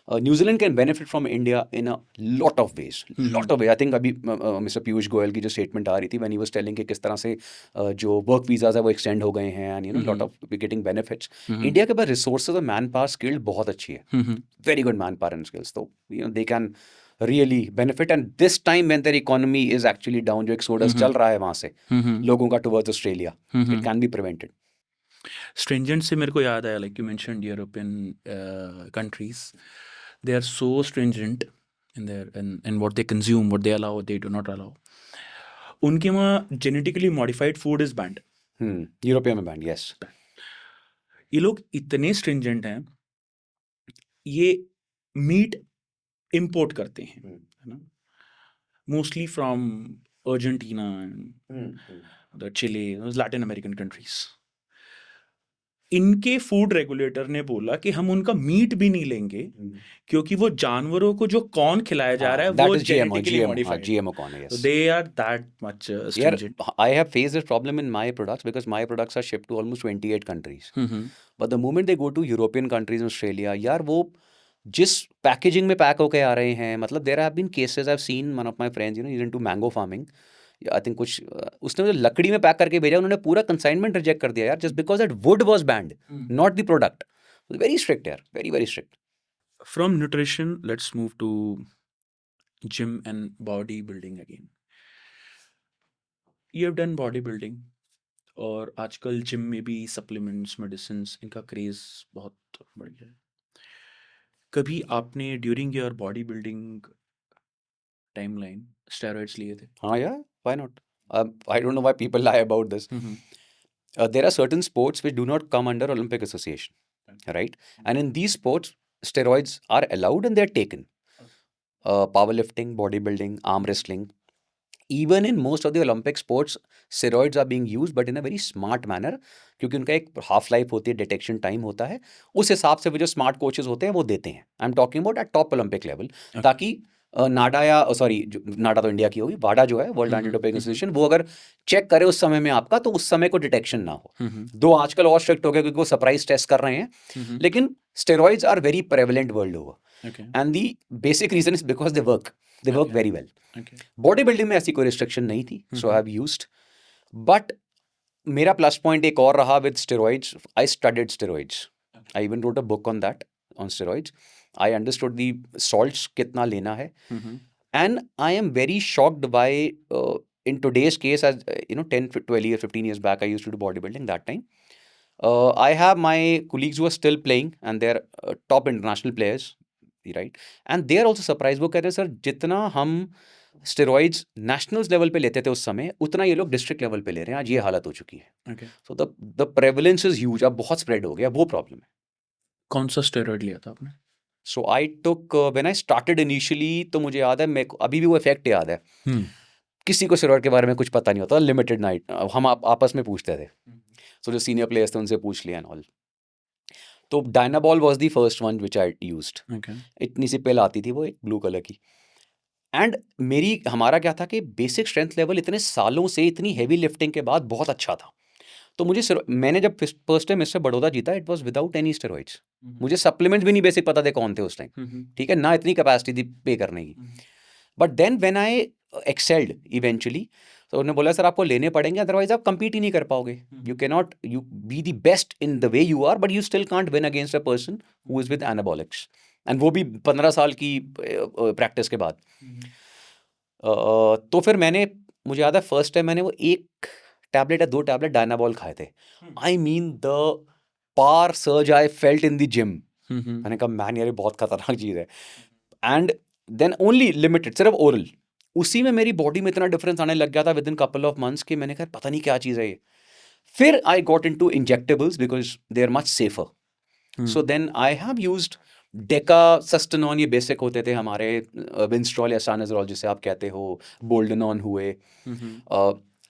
New Zealand can benefit from India in a lot of ways, lot of ways. I think अभी Mr. Piyush Goyal की जो statement आ रही थी when he was telling कि किस तरह से जो work visas है वो extend हो गए हैं and lot of we getting benefits. India के पास resources और manpower skill बहुत अच्छी है, very good manpower and skills, so they can really benefit. And this time when their economy is actually down, जो exodus चल रहा है वहाँ से लोगों का towards Australia, it can be prevented. Stringent से मेरे को याद आया, like you mentioned European countries, they are so stringent in their in what they consume, what they allow, what they do not allow. उनके वहाँ genetically modified food is banned. Europaea में band, yes. ये लोग इतने stringent हैं, ये meet import करते हैं, है ना, mostly from Argentina and Chile, Latin American countries. इनके फूड रेगुलेटर ने बोला कि हम उनका मीट भी नहीं लेंगे क्योंकि वो जानवरों को जो कॉर्न खिलाया जा रहा है वो genetically modified, GMO corn, yes. so they are that much stringent. I have faced this problem in my products because my products are shipped to almost 28 countries. But the moment they go to European countries and Australia, यार वो जिस packaging में pack होके आ रहे हैं, मतलब there have been cases I've seen, one of my friends he's into mango farming, I think कुछ उसने मुझे लकड़ी में पैक करके भेजा, उन्होंने पूरा कंसाइनमेंट रिजेक्ट कर दिया यार, just because that wood was banned, not the product. Very strict यार, very very strict. From nutrition let's move to gym and body building again. You have done body building और आजकल gym में भी supplements, medicines, इनका craze बहुत बढ़ गया है। कभी आपने during your body building timeline steroids लिए थे? हाँ यार, why not? I don't know why people lie about this. There are certain sports which do not come under Olympic Association, right? And in these sports, steroids are allowed and they are taken. Powerlifting, bodybuilding, arm wrestling. Even in most of the Olympic sports, steroids are being used, but in a very smart manner, क्योंकि उनका एक half life होती है, detection time होता है, उस हिसाब से वो जो स्मार्ट कोचेस होते हैं वो देते हैं। I am talking about eight top Olympic level, ताकि नाडा या सॉरी नाडा तो इंडिया की होगी, वाडा जो है वर्ल्ड एंटी डोपिंग एसोसिएशन, वो अगर चेक करे उस समय में आपका, तो उस समय को डिटेक्शन ना हो। दो आजकल और स्ट्रिक्ट हो गया क्योंकि वो सरप्राइज टेस्ट कर रहे हैं, लेकिन steroids are very prevalent world over, and the basic reason is because they work very well. Body building में ऐसी कोई रिस्ट्रिक्शन नहीं थी, so I have used. But मेरा प्लस पॉइंट एक और रहा with steroids, I studied steroids, I even wrote a book on that, on steroids. I understood the salts कितना लेना है, and I am very shocked by in today's case, as 10, 12 years, 15 years back, I used to do bodybuilding that time. I have my colleagues who are still playing and they're top international players, right? And they are also surprised. वो कहते हैं sir जितना हम steroids nationals level पे लेते थे उस समय, उतना ये लोग डिस्ट्रिक्ट लेवल पे ले रहे हैं, आज ये हालत हो चुकी है। So the prevalence is huge, अब बहुत स्प्रेड हो गया, वो प्रॉब्लम है। कौन सा स्टेरॉइड लिया था आपने? So I took when I started initially, तो मुझे याद है, मेरे को अभी भी वो इफेक्ट याद है। किसी को स्टेरॉइड के बारे में कुछ पता नहीं होता, लिमिटेड नाइट हम आपस में पूछते थे, so जो सीनियर प्लेयर्स थे उनसे पूछ लिया एंड ऑल। तो Dianabol was the first one which I used. इतनी सी पिल आती थी वो, एक ब्लू कलर की, एंड हमारा क्या था कि बेसिक स्ट्रेंथ लेवल इतने सालों से इतनी हैवी लिफ्टिंग के बाद बहुत अच्छा था। तो मैंने जब फर्स्ट टाइम मिस्टर बड़ौदा जीता, it was without any steroids. मुझे सप्लीमेंट्स भी नहीं बेसिक पता थे कौन थे उस टाइम, ठीक है ना, इतनी कैपेसिटी थी पे करने की। But then when I excelled eventually, तो उन्होंने बोला सर आपको लेने पड़ेंगे, अदरवाइज आप compete ही नहीं कर पाओगे। You can not you be the best in the way you are, but you still can't win against a person who is with anabolics, and वो भी 15 साल की प्रैक्टिस के बाद। तो फिर मुझे याद है फर्स्ट टाइम मैंने वो 1 टैबलेट या 2 टैबलेट डायनाबॉल खाए थे। I mean the par surge I felt in the gym. मैंने कहा मैन यार बहुत खतरनाक चीज़ है, एंड देन ओनली लिमिटेड, सिर्फ ओरल, उसी में मेरी बॉडी में इतना डिफरेंस आने लग गया था with in couple of months कि मैंने कहा पता नहीं क्या चीज़ है ये। फिर I got into injectables because they are much safer, so then I have used Deca Sustanon ये बेसिक होते थे हमारे, विंस्ट्रॉल या सानजरॉल जिसे आप कहते हो, बोल्डेनॉन हुए।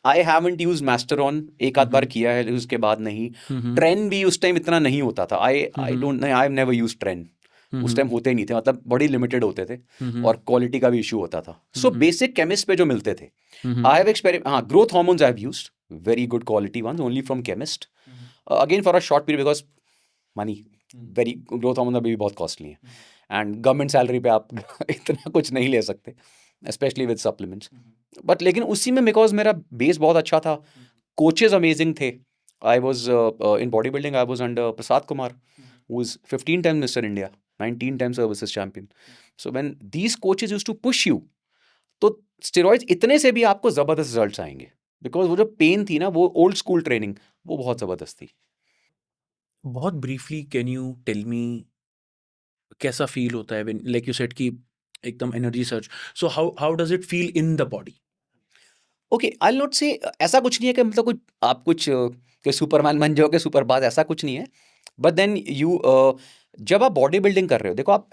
आई हैवंट यूज मैस्टरॉन, एक आध बार किया है, उसके बाद नहीं। ट्रेन भी उस टाइम इतना नहीं होता था। I don't, I have never use train. उस टाइम होते ही नहीं थे, मतलब बड़ी लिमिटेड होते थे, और क्वालिटी का भी इशू होता था। सो बेसिक केमिस्ट पे जो मिलते थे, आई हैव एक्सपेरिमेंट, हाँ, growth hormones I have used, very good quality ones, only from chemist, again for a short period, because money, very, growth hormone अभी भी बहुत कॉस्टली है, एंड गवर्नमेंट सैलरी पे आप इतना कुछ नहीं ले सकते, स्पेशली विद सप्लीमेंट्स। बट लेकिन उसी में बिकॉज मेरा बेस बहुत अच्छा था, कोचेज अमेजिंग थे। I was in body building, I was under Prasad Kumar, who is 15 times Mr. India, 19 times services champion. So when these coaches used to push you, तो steroids इतने से भी आपको ज़बरदस्त रिजल्ट्स आएंगे, बिकॉज वो जो पेन थी ना, वो ओल्ड स्कूल ट्रेनिंग, वो बहुत ज़बरदस्त थी। बहुत briefly can you tell me कैसा फील होता है व्हेन, लाइक यू सेड कि एकदम energy search, so how does it feel in the body? Okay, I not से ऐसा कुछ नहीं है कि मतलब कुछ आप कुछ कि सुपरमैन बन जाओगे, सुपर बाज, ऐसा कुछ नहीं है। बट देन यू, जब आप बॉडी बिल्डिंग कर रहे हो, देखो आप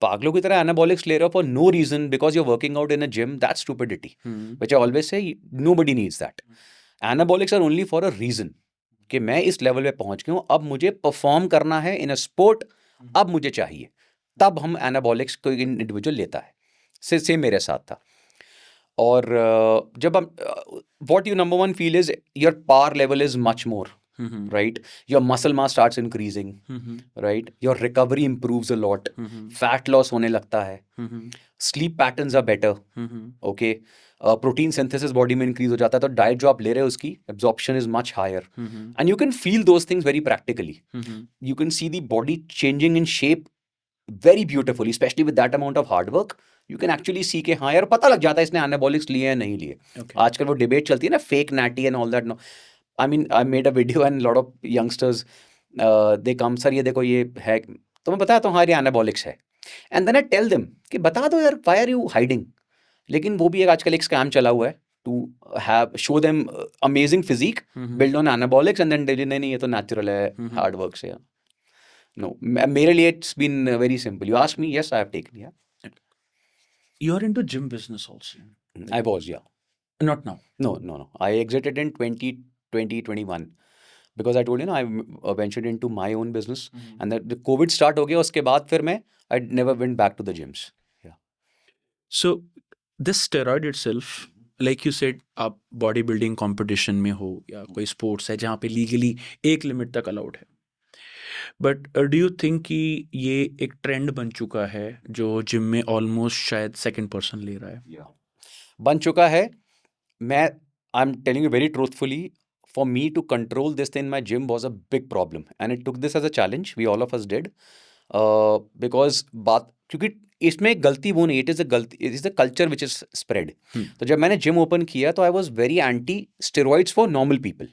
पागलों की तरह एनाबॉलिक्स ले रहे हो for no reason, because you are working out in a gym, that's stupidity, which I always say, nobody needs that. Anabolics are only for a reason, कि मैं इस लेवल पे पहुंच गया हूँ, अब मुझे परफॉर्म करना है इन अ स्पोर्ट, अब मुझे चाहिए, तब हम एनाबॉलिक्स कोई इंडिविजुअल लेता है। सेम मेरे साथ था। और जब हम, what you number one feel is your power level is much more, right? Your muscle mass starts increasing, right? Your recovery improves a lot, fat loss होने लगता है, sleep patterns are better, okay? Protein synthesis body में increase हो जाता है, तो diet जो आप ले रहे हो उसकी absorption is much higher, and you can feel those things very practically. You can see the body changing in shape very beautifully, especially with that amount of hard work. You can actually see कि हाँ यार, पता लग जाता है इसने anabolics लिए या नहीं लिए। आजकल वो डिबेट चलती है ना, fake natty and all that, no. I mean, I made a video and a lot of youngsters, they come, sir ये देखो ये है, तो मैं बताता हूँ हाँ ये anabolics है, and then I tell them कि बता दो यार, why are you hiding? लेकिन वो भी एक आजकल एक स्कैम चला हुआ है, to have show them amazing physique built on anabolics, and then नहीं नहीं ये तो natural है, hard work से। No, मेरे लिए it's been very simple. You ask me, yes, I have taken, yeah. You are into gym business also? I was, yeah. Not now? No. I exited in 2021 because I told you, I ventured into my own business, and the COVID start हो गया, उसके बाद फिर मैं I never went back to the gyms. Yeah. So this steroid itself, like you said, आप body building competition में हो या कोई स्पोर्ट्स है जहाँ पे लीगली एक लिमिट तक अलाउड है, बट डू यू थिंक कि ये एक ट्रेंड बन चुका है जो जिम में ऑलमोस्ट शायद सेकंड पर्सन ले रहा है? Yeah. बन चुका है। मैं, I'm telling you very truthfully, for me to control this thing in my gym was a big problem, and it took this as a challenge. We all of us did, because बात, क्योंकि इसमें गलती वो नहीं, it is a culture which is spread. तो जब मैंने gym open किया तो I was very anti steroids for normal people,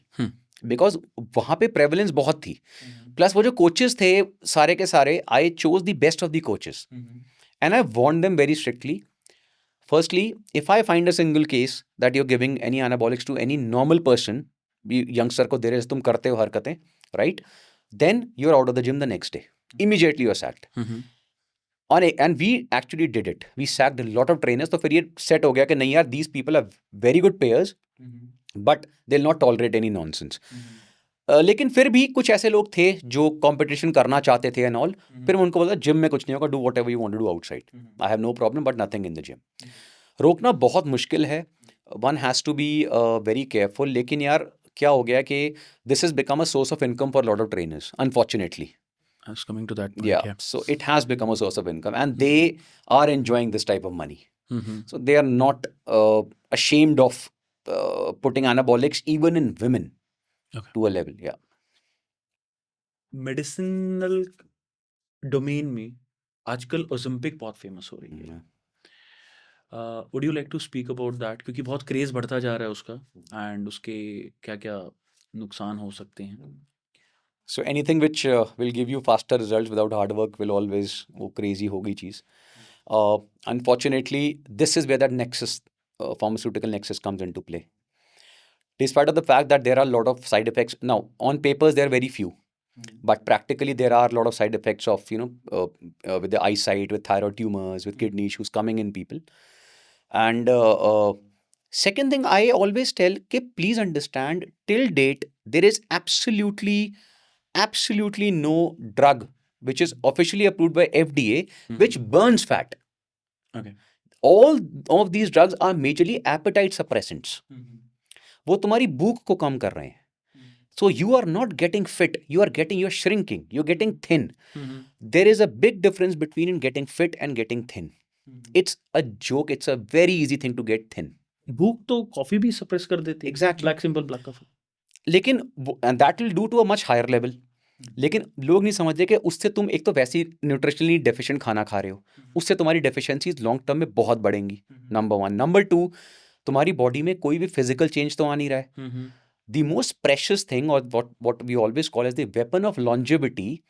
because वहाँ पे prevalence बहुत थी, प्लस वो जो कोचेस थे सारे के सारे, I chose the best of the coaches, and I warned them very strictly. Firstly, if I find a single case that you're giving any anabolics to any normal person, youngster को दे रहे, तुम करते हो हरकतें, right? Then you're out of the gym the next day. Immediately you're sacked. And we actually did it. We sacked a lot of trainers. तो फिर ये set हो गया कि नहीं यार, these people are very good players, but they'll not tolerate any nonsense. लेकिन फिर भी कुछ ऐसे लोग थे जो कंपटीशन करना चाहते थे एंड ऑल, फिर मैं उनको बोला जिम में कुछ नहीं होगा, do whatever you want to do outside, I have no problem, but nothing in the gym. रोकना बहुत मुश्किल है, one has to be very careful. लेकिन यार क्या हो गया कि this is become a source of income for lot of trainers, unfortunately. I was coming to that point, Yeah, so it has become a source of income, and they are enjoying this type of money. So they are not ashamed of putting anabolics even in women to a level. Yeah. Medicinal domain में आजकल Olympic बहुत famous हो रही है। Would you like to speak about that, क्योंकि बहुत craze बढ़ता जा रहा है उसका, एंड उसके क्या क्या नुकसान हो सकते हैं? So anything which will give you faster results without hard work will always वो crazy हो गई चीज़। Unfortunately, this is where that nexus, pharmaceutical nexus comes into play. Despite of the fact that there are a lot of side effects, now on papers there are very few, But practically, there are a lot of side effects of, with the eyesight, with thyroid tumors, with kidney issues coming in people. And second thing, I always tell, please understand, till date, there is absolutely no drug which is officially approved by FDA which burns fat. Okay. All of these drugs are majorly appetite suppressants. वो तुम्हारी भूख को कम कर रहे हैं. So you are not getting fit, you're shrinking, you're getting thin. There is a big difference between getting fit and getting thin. It's a joke, it's a very easy thing to get thin. भूख तो coffee भी suppress कर देती है. Exactly. Black simple black coffee. लेकिन and that will do to a much higher level. लेकिन लोग नहीं समझते कि उससे तुम एक तो वैसे ही न्यूट्रिशनली डेफिशिएंट खाना खा रहे हो, उससे तुम्हारी डेफिशिएंसीज लॉन्ग टर्म में बहुत बढ़ेंगी. नंबर 1. नंबर 2, तुम्हारी बॉडी में कोई भी फिजिकल चेंज तो आ नहीं रहा है. The most precious thing, or what we always call as the weapon of longevity,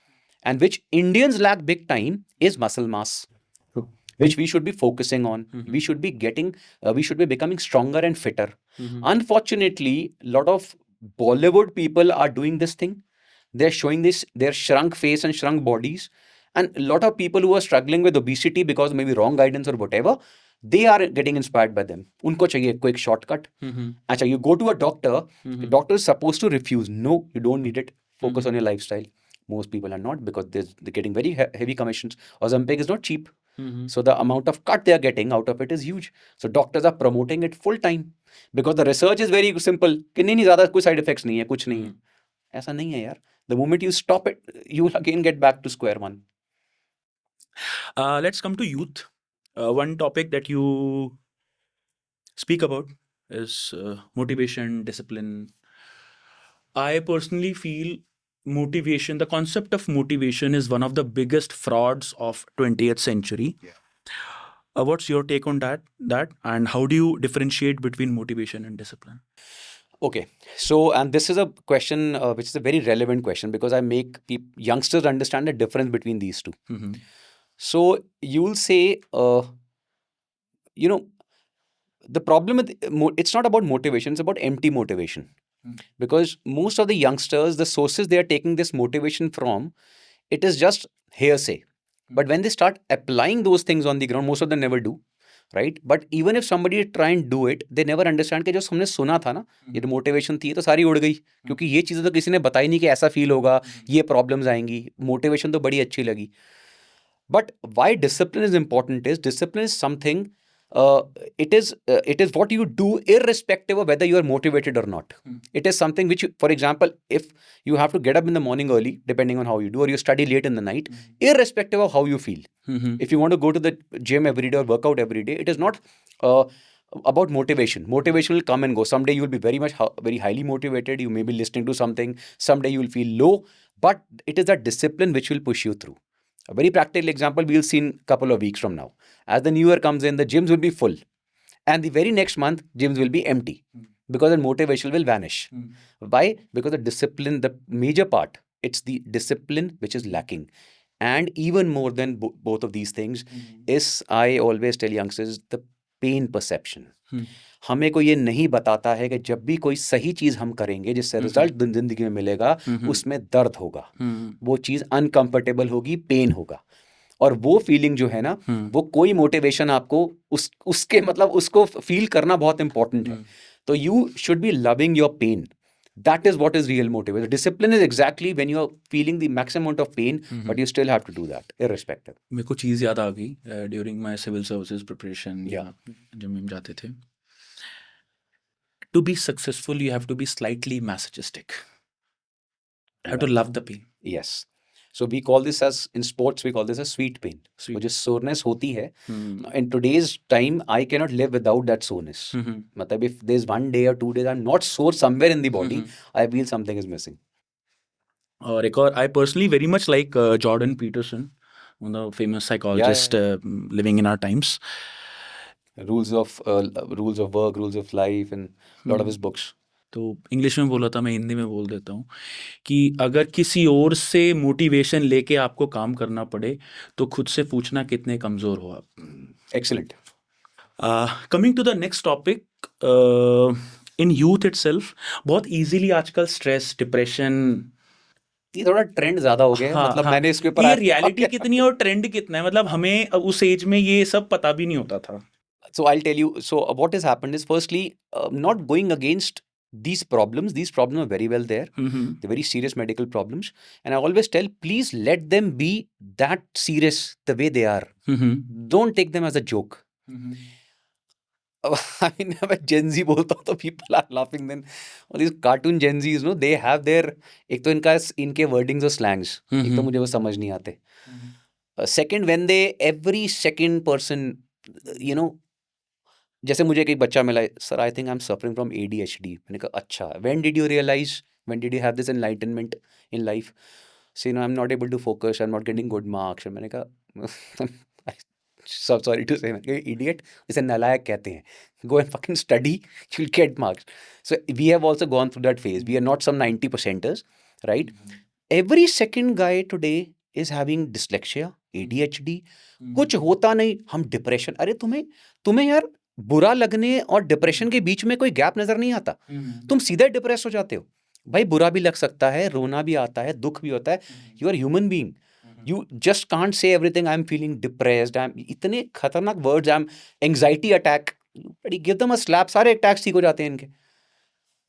and which Indians lack big time, is muscle mass, which we should be focusing on. We should be becoming stronger and fitter. Unfortunately, a lot of Bollywood people are doing this thing. They're showing their shrunk face and shrunk bodies. And a lot of people who are struggling with obesity because maybe wrong guidance or whatever, they are getting inspired by them. Unko chahiye quick shortcut. Acha, you go to a doctor, the doctor is supposed to refuse. No, you don't need it. Focus on your lifestyle. Most people are not, because they're getting very heavy commissions. Ozempic is not cheap. So the amount of cut they are getting out of it is huge. So doctors are promoting it full time because the research is very simple. कि नहीं ज़्यादा कोई side effects नहीं है, कुछ नहीं है. ऐसा नहीं है यार. The moment you stop it, you will again get back to square one. Let's come to youth. One topic that you speak about is motivation, discipline. I personally feel motivation, the concept of motivation is one of the biggest frauds of 20th century. What's your take on that? And how do you differentiate between motivation and discipline? Okay, so, and this is a question which is a very relevant question, because I make youngsters understand the difference between these two. So you'll say, the problem with it's not about motivation, it's about empty motivation. Because most of the youngsters, the sources they are taking this motivation from, it is just hearsay. But when they start applying those things on the ground, most of them never do, right? But even if somebody try and do it, they never understand कि जो हमने सुना था ना, ये तो motivation थी, ये तो सारी उड़ गई, क्योंकि ये चीज़ें तो किसी ने बताई नहीं कि ऐसा फील होगा, ये प्रॉब्लम्स आएंगी. मोटिवेशन तो बड़ी अच्छी लगी. But why discipline is important is, discipline is something, it is what you do irrespective of whether you are motivated or not. It is something which, for example, if you have to get up in the morning early, depending on how you do, or you study late in the night, irrespective of how you feel. If you want to go to the gym every day or work out every day, it is not about motivation. Motivation will come and go. Someday you will be very highly motivated. You may be listening to something. Someday you will feel low. But it is that discipline which will push you through. A very practical example we'll see in a couple of weeks from now. As the new year comes in, the gyms will be full. And the very next month, gyms will be empty. Because the motivation will vanish. Why? Because the discipline, the major part, it's the discipline which is lacking. And even more than both of these things is, I always tell youngsters, the pain perception. हमें कोई ये नहीं बताता है कि जब भी कोई सही चीज़ हम करेंगे जिससे रिजल्ट जिंदगी में मिलेगा, उसमें दर्द होगा, वो चीज़ अनकंफर्टेबल होगी, पेन होगा. और वो फीलिंग जो है ना, वो कोई मोटिवेशन आपको उसके मतलब उसको फील करना बहुत इंपॉर्टेंट है. तो you should be loving your pain. That is what is real motivation. Discipline is exactly when you are feeling the maximum amount of pain, but you still have to do that, irrespective. मेरे को चीज़ याद आ गई during my civil services preparation, या जब हम जाते थे. To be successful, you have to be slightly masochistic. You have to love the pain. Yes. So we call this as, in sports, we call this a sweet pain. वो जो soreness होती है, in today's time, I cannot live without that soreness. मतलब if there's 1 day or 2 days I'm not sore somewhere in the body, I feel something is missing. और एक और, I personally very much like Jordan Peterson, one of the famous psychologist living in our times. Rules of work, rules of life, and a lot of his books. तो English में बोला था, मैं हिंदी में बोल देता हूँ कि अगर किसी और से मोटिवेशन लेके आपको काम करना पड़े तो खुद से पूछना कितने कमज़ोर हो आप. Excellent. Coming to the next topic, in youth itself बहुत इजीली आजकल स्ट्रेस, डिप्रेशन ये थोड़ा ट्रेंड ज्यादा हो गया है, हाँ मतलब हाँ, मैंने इसके कि ऊपर ये आज रियलिटी कितनी है और ट्रेंड कितना है, मतलब हमें उस एज में ये सब पता भी नहीं होता था। So I'll tell you. So what has happened is, firstly, not going against these problems. These problems are very well there. Hmm They're very serious medical problems, and I always tell, please let them be that serious the way they are. Hmm Don't take them as a joke. Hmm I mean, when Gen Z बोलता हूँ तो people are laughing. Then all these cartoon Gen Zs, no, they have their, एक तो इनके wordings और slangs, एक तो मुझे वो समझ नहीं आते. Second, when they every second person, you know, जैसे मुझे एक बच्चा मिला, sir I think I am suffering from ADHD. मैंने कहा अच्छा, when did you realise, when did you have this enlightenment in life? Say no, I am not able to focus, I am not getting good marks. मैंने कहा sorry to से, idiot, इसे नालायक कहते हैं. Go and fucking study, you will get marks. So we have also gone through that phase. We are not some 90%ers, right? Every second guy today is having dyslexia, ADHD. कुछ होता नहीं, हम depression. अरे तुम्हें यार बुरा लगने और डिप्रेशन के बीच में कोई गैप नजर नहीं आता. तुम सीधे डिप्रेस हो जाते हो. भाई बुरा भी लग सकता है, रोना भी आता है, दुख भी होता है. You are human being. You just can't say everything, I am feeling depressed, I am, इतने खतरनाक words, I am anxiety attack, give them a slap, सारे अटैक्स ठीक हो जाते हैं इनके.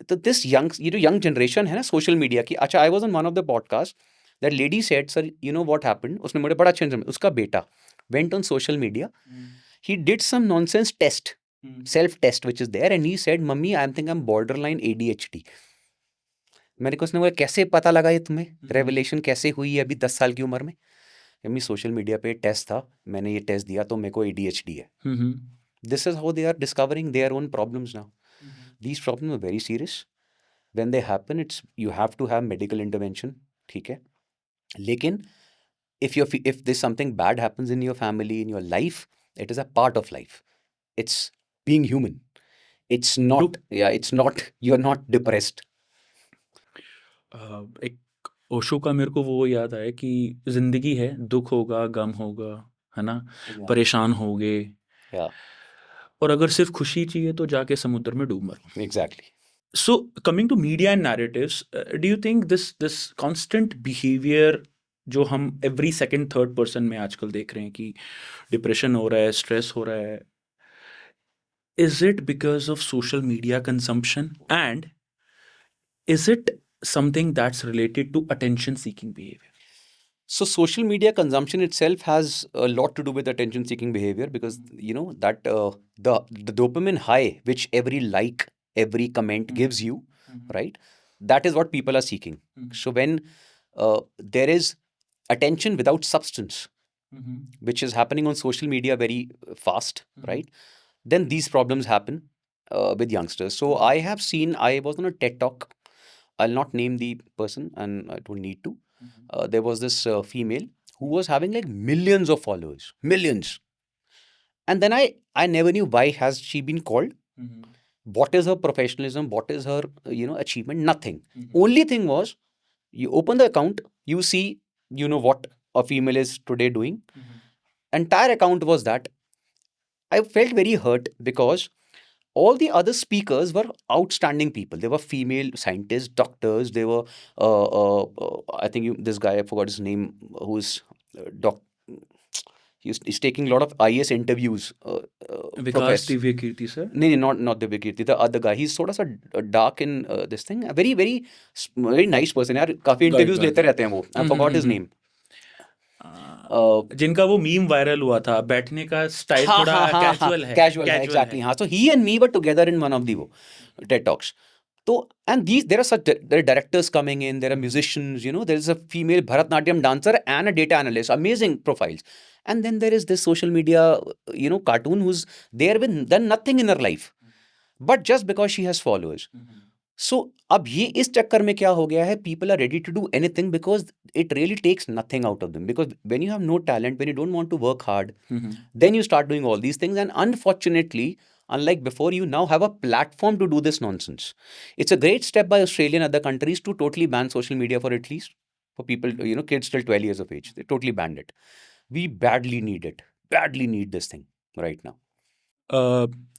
तो ये जो यंग जनरेशन है ना सोशल मीडिया की. अच्छा, I was on one of the podcast, that lady said, sir you know what happened. उसने मुझे बड़ा अच्छा, उसका बेटा went on social media, he did some nonsense test, self test which is there, and he said, mummy I think I'm borderline ADHD. मेरे को उसने बोला, कैसे पता लगा ये तुम्हें, रेवलेशन कैसे हुई है अभी 10 साल की उम्र में? मम्मी सोशल मीडिया पे टेस्ट था, मैंने ये टेस्ट दिया तो मेरे को ADHD है. This is how they are discovering their own problems now. These problems are very serious. When they happen, it's, you have to have medical intervention, ठीक है? लेकिन if there's something bad happens in your family, in your life, it is a part of life. It's being human. It's not, yeah, it's not, you're not depressed. एक ओशो का मेरे को वो याद आया कि जिंदगी है, दुख होगा, गम होगा, है ना, Yeah. परेशान होगे, Yeah, और अगर सिर्फ खुशी चाहिए तो जाके समुद्र में डूब मरो. exactly. So coming to media and narratives, do you think this constant behavior जो हम every second third person में आजकल देख रहे हैं कि डिप्रेशन हो रहा है, स्ट्रेस हो रहा है, is it because of social media consumption, and is it something that's related to attention seeking behavior? So social media consumption itself has a lot to do with attention seeking behavior, because you know that the dopamine high which every like, every comment gives you, right? That is what people are seeking. So when there is attention without substance, which is happening on social media very fast, right? Then these problems happen with youngsters. So I have seen, I was on a TED talk. I'll not name the person, and I don't need to. There was this female who was having like millions of followers, millions. And then I never knew, why has she been called? What is her professionalism? What is her, achievement? Nothing. Only thing was, you open the account, you see, what a female is today doing. Entire account was that. I felt very hurt because all the other speakers were outstanding people. They were female scientists, doctors. They were, I think this guy, I forgot his name, who's he's taking a lot of IS interviews. Vikas Divya Kirti sir? No, not Divya Kirti. The other guy. He's sort of dark in this thing. A very, very, very nice person. यार काफी interviews लेते रहते हैं वो. I forgot his name. जिनका वो meme viral हुआ था, बैठने का स्टाइल थोड़ा कैजुअल है. Casual है, exactly. हाँ, so he and me were together in one of the TED talks. So, and there are directors coming in, there are musicians, there is a female Bharatnatyam dancer and a data analyst, amazing profiles. And then there is this social media, cartoon who's there with done nothing in her life, but just because she has followers. So, अब ये इस चक्कर में क्या हो गया है, people are ready to do anything because it really takes nothing out of them. Because when you have no talent, when you don't want to work hard, then you start doing all these things. And unfortunately, unlike before, you now have a platform to do this nonsense. It's a great step by Australia and other countries to totally ban social media for at least, for people, kids till 12 years of age. They totally banned it. We badly need it. Badly need this thing right now.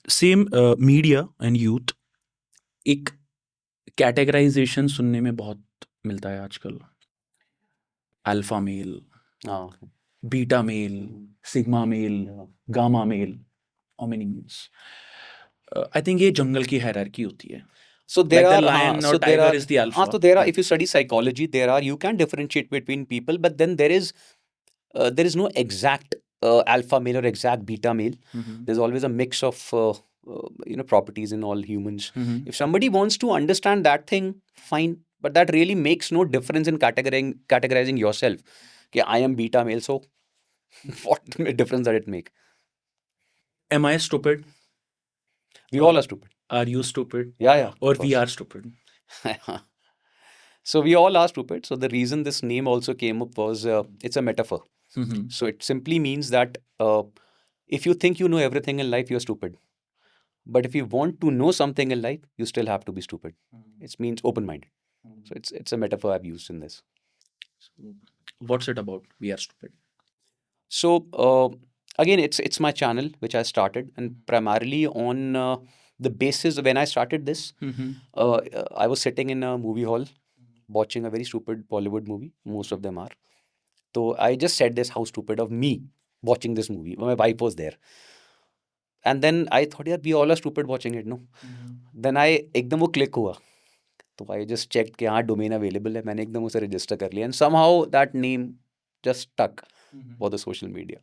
Same media and youth, एक categorisation सुनने में बहुत मिलता है आजकल alpha male, Ah, beta male, sigma male, yeah. gamma male, how many males? I think ये जंगल की hierarchy होती है. So there Like the are, lion or so there tiger are, is the alpha. so there are. Yeah. If you study psychology, you can differentiate between people, but then there is no exact alpha male or exact beta male. Mhm. There's always a mix of properties in all humans. Mhm. If somebody wants to understand that thing, fine, but that really makes no difference in categorizing yourself. Okay, I am beta male, so what difference does it make? Am I stupid? We all are stupid. Are you stupid? Yeah, Or of we course. are stupid? So we all are stupid. So the reason this name also came up was it's a metaphor. Mhm. So it simply means that if you think you know everything in life, you're stupid. But if you want to know something in life, you still have to be stupid. It means open-minded. So it's a metaphor I've used in this. What's it about? We are stupid. So again, it's my channel which I started, and primarily on the basis when I started this, Mhm. I was sitting in a movie hall watching a very stupid Bollywood movie. Most of them are. So I just said this, how stupid of me watching this movie. My wife was there. And then I thought, yeah, we all are stupid watching it, no? Then I एकदम वो click हुआ. तो I just checked कि हाँ domain available है. मैंने एकदम उसे register कर लिया. And somehow that name just stuck for the social media.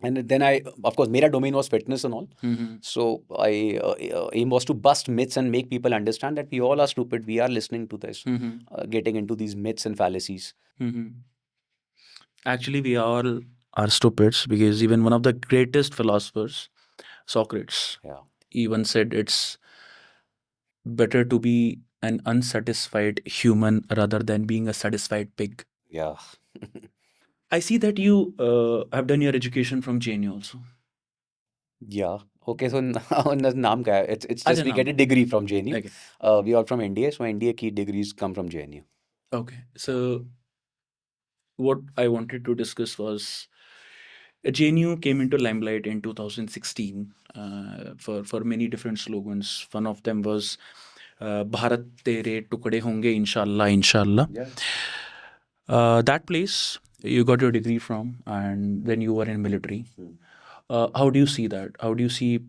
And then of course, मेरा domain was fitness and all. Mhm. So I aim was to bust myths and make people understand that we all are stupid. We are listening to this, Mhm. getting into these myths and fallacies. Mhm. Actually, we all are stupids because even one of the greatest philosophers, Socrates, Yeah. even said it's better to be an unsatisfied human rather than being a satisfied pig. Yeah. I see that you have done your education from JNU also. Yeah. Okay, so now नाम क्या है? It's अच्छा just we नाम get a degree from JNU. Okay. We are from NDA, so NDA key degrees come from JNU. Okay. So what I wanted to discuss was JNU came into limelight in 2016 for many different slogans. One of them was Bharat Tere Tukde Honge Inshallah Inshallah. Yeah. That place you got your degree from, and then you were in military. Hmm. How do you see that? How do you see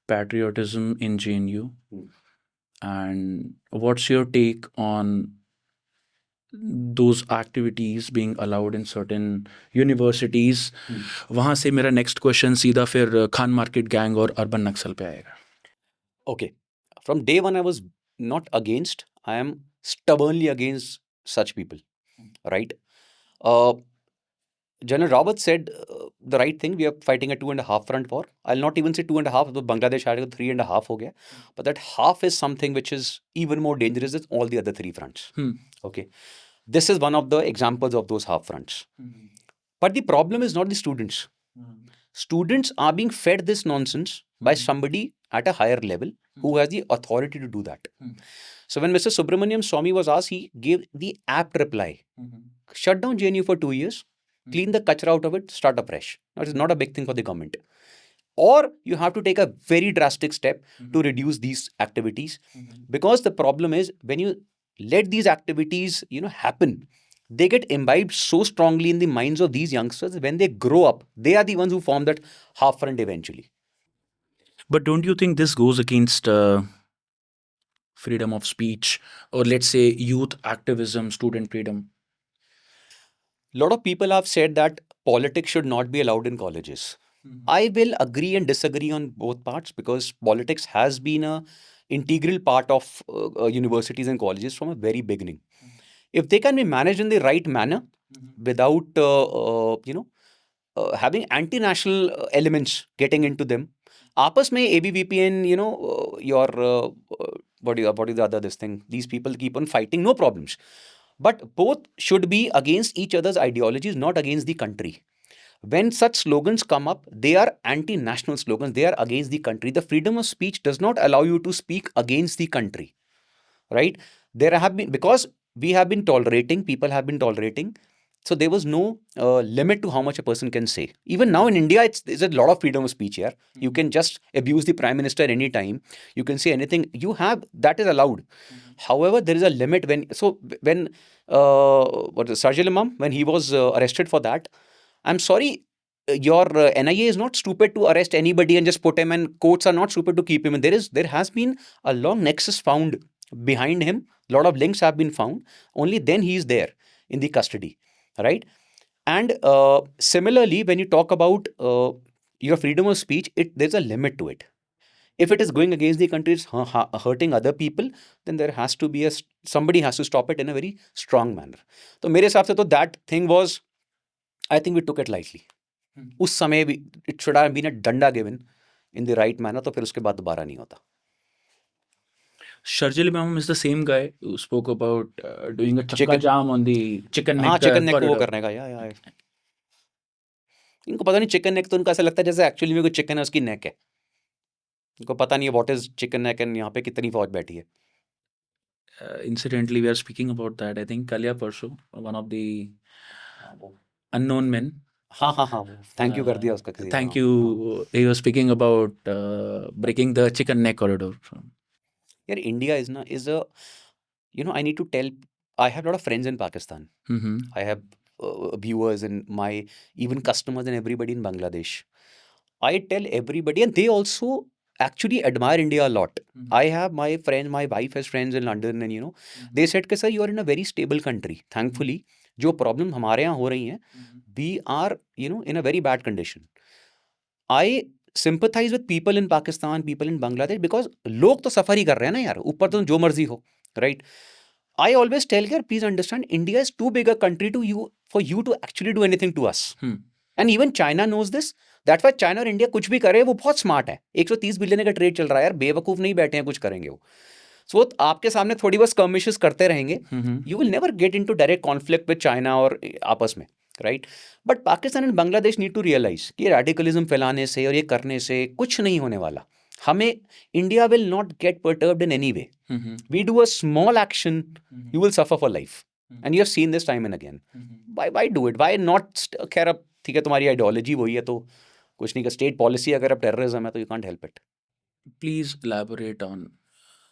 patriotism in JNU? Hmm. And what's your take on those activities being allowed in certain universities? वहाँ से मेरा next question सीधा फिर Khan market gang और urban नक्सल पे आएगा. Okay. From day one, I was not against. I am stubbornly against such people. Right? Uh, General Rawat said the right thing. We are fighting a 2.5 front war. I'll not even say 2.5. But Bangladesh had 3.5 हो गया. But that half is something which is even more dangerous than all the other three fronts. Okay. This is one of the examples of those half fronts. But the problem is not the students. Students are being fed this nonsense by somebody at a higher level who has the authority to do that. So when Mr. Subramaniam Swamy was asked, he gave the apt reply. Shut down JNU for 2 years, clean the kachra out of it, start afresh. Now, it's not a big thing for the government. Or you have to take a very drastic step to reduce these activities. Because the problem is when you let these activities, happen, they get imbibed so strongly in the minds of these youngsters. When they grow up, they are the ones who form that half front eventually. But don't you think this goes against freedom of speech, or let's say youth activism, student freedom? A lot of people have said that politics should not be allowed in colleges. I will agree and disagree on both parts because politics has been a integral part of universities and colleges from a very beginning. If they can be managed in the right manner without having anti-national elements getting into them, आपस में ABVP and your what is the other this thing? These people keep on fighting, no problems. But both should be against each other's ideologies, not against the country. When such slogans come up, they are anti-national slogans. They are against the country. The freedom of speech does not allow you to speak against the country, right? There have been, because we have been tolerating, people have been tolerating So there was no limit to how much a person can say. Even now in India, there's a lot of freedom of speech here. You can just abuse the prime minister anytime. You can say anything you have, that is allowed. However, there is a limit when Sharjil Imam, when he was arrested for that, I'm sorry, your NIA is not stupid to arrest anybody and just put him, and courts are not stupid to keep him. And there has been a long nexus found behind him. A lot of links have been found. Only then he is there in the custody, right? And similarly, when you talk about your freedom of speech, there's a limit to it. If it is going against the country, it's hurting other people, then there has to be somebody has to stop it in a very strong manner. So मेरे हिसाब से तो that thing was, I think we took it lightly. उस समय भी it should have been a danda given in the right manner, तो फिर उसके बाद दोबारा नहीं होता. Sharjil Imam is the same guy who spoke about doing a chakka jam on the chicken neck हाँ, chicken neck को वो corridor. करने का, या इनको पता नहीं chicken neck, तो उनको ऐसा लगता है जैसे एक्चुअली में कोई चिकन है, उसकी नेक है. इनको पता नहीं है what is chicken neck and यहाँ पे कितनी फौज बैठी है. Incidentally, we are speaking about that. I think Kalya Parso, one of the unknown men. हाँ, thank you कर दिया उसका किसी ने. Thank you. He was speaking about breaking the chicken neck corridor. यार India is a, I need to tell, I have a lot of friends in Pakistan. Mm-hmm. I have viewers and my even customers and everybody in Bangladesh. I tell everybody, and they also actually admire India a lot. I have my wife has friends in London, and they said कि sir, you are in a very stable country. Thankfully, जो problem हमारे यहाँ हो रही हैं, we are in a very bad condition. I sympathize with people in Pakistan, people in Bangladesh, because लोग तो सफर ही कर रहे हैं ना यार, ऊपर तो जो मर्जी हो, right? I always tell you, please understand, India is too big a country for you to actually do anything to us. And even China knows this. That's why China और India कुछ भी करे, वो बहुत स्मार्ट है. 130 billion का trade चल रहा है यार, बेवकूफ नहीं बैठे हैं, कुछ करेंगे वो. So आपके सामने थोड़ी बहुत skirmishes करते रहेंगे. You will never get into direct conflict with China और आपस में, right? But Pakistan and Bangladesh need to realize कि radicalism फैलाने से और ये करने से कुछ नहीं होने वाला. हमें India will not get perturbed in any way. We do a small action, you will suffer for life. And you have seen this time and again. Why do it? Why not? खैर अब ठीक है, तुम्हारी ideology वही है तो कुछ नहीं का. स्टेट पॉलिसी अगर अब टेररिज्म है तो you can't help it. Please elaborate on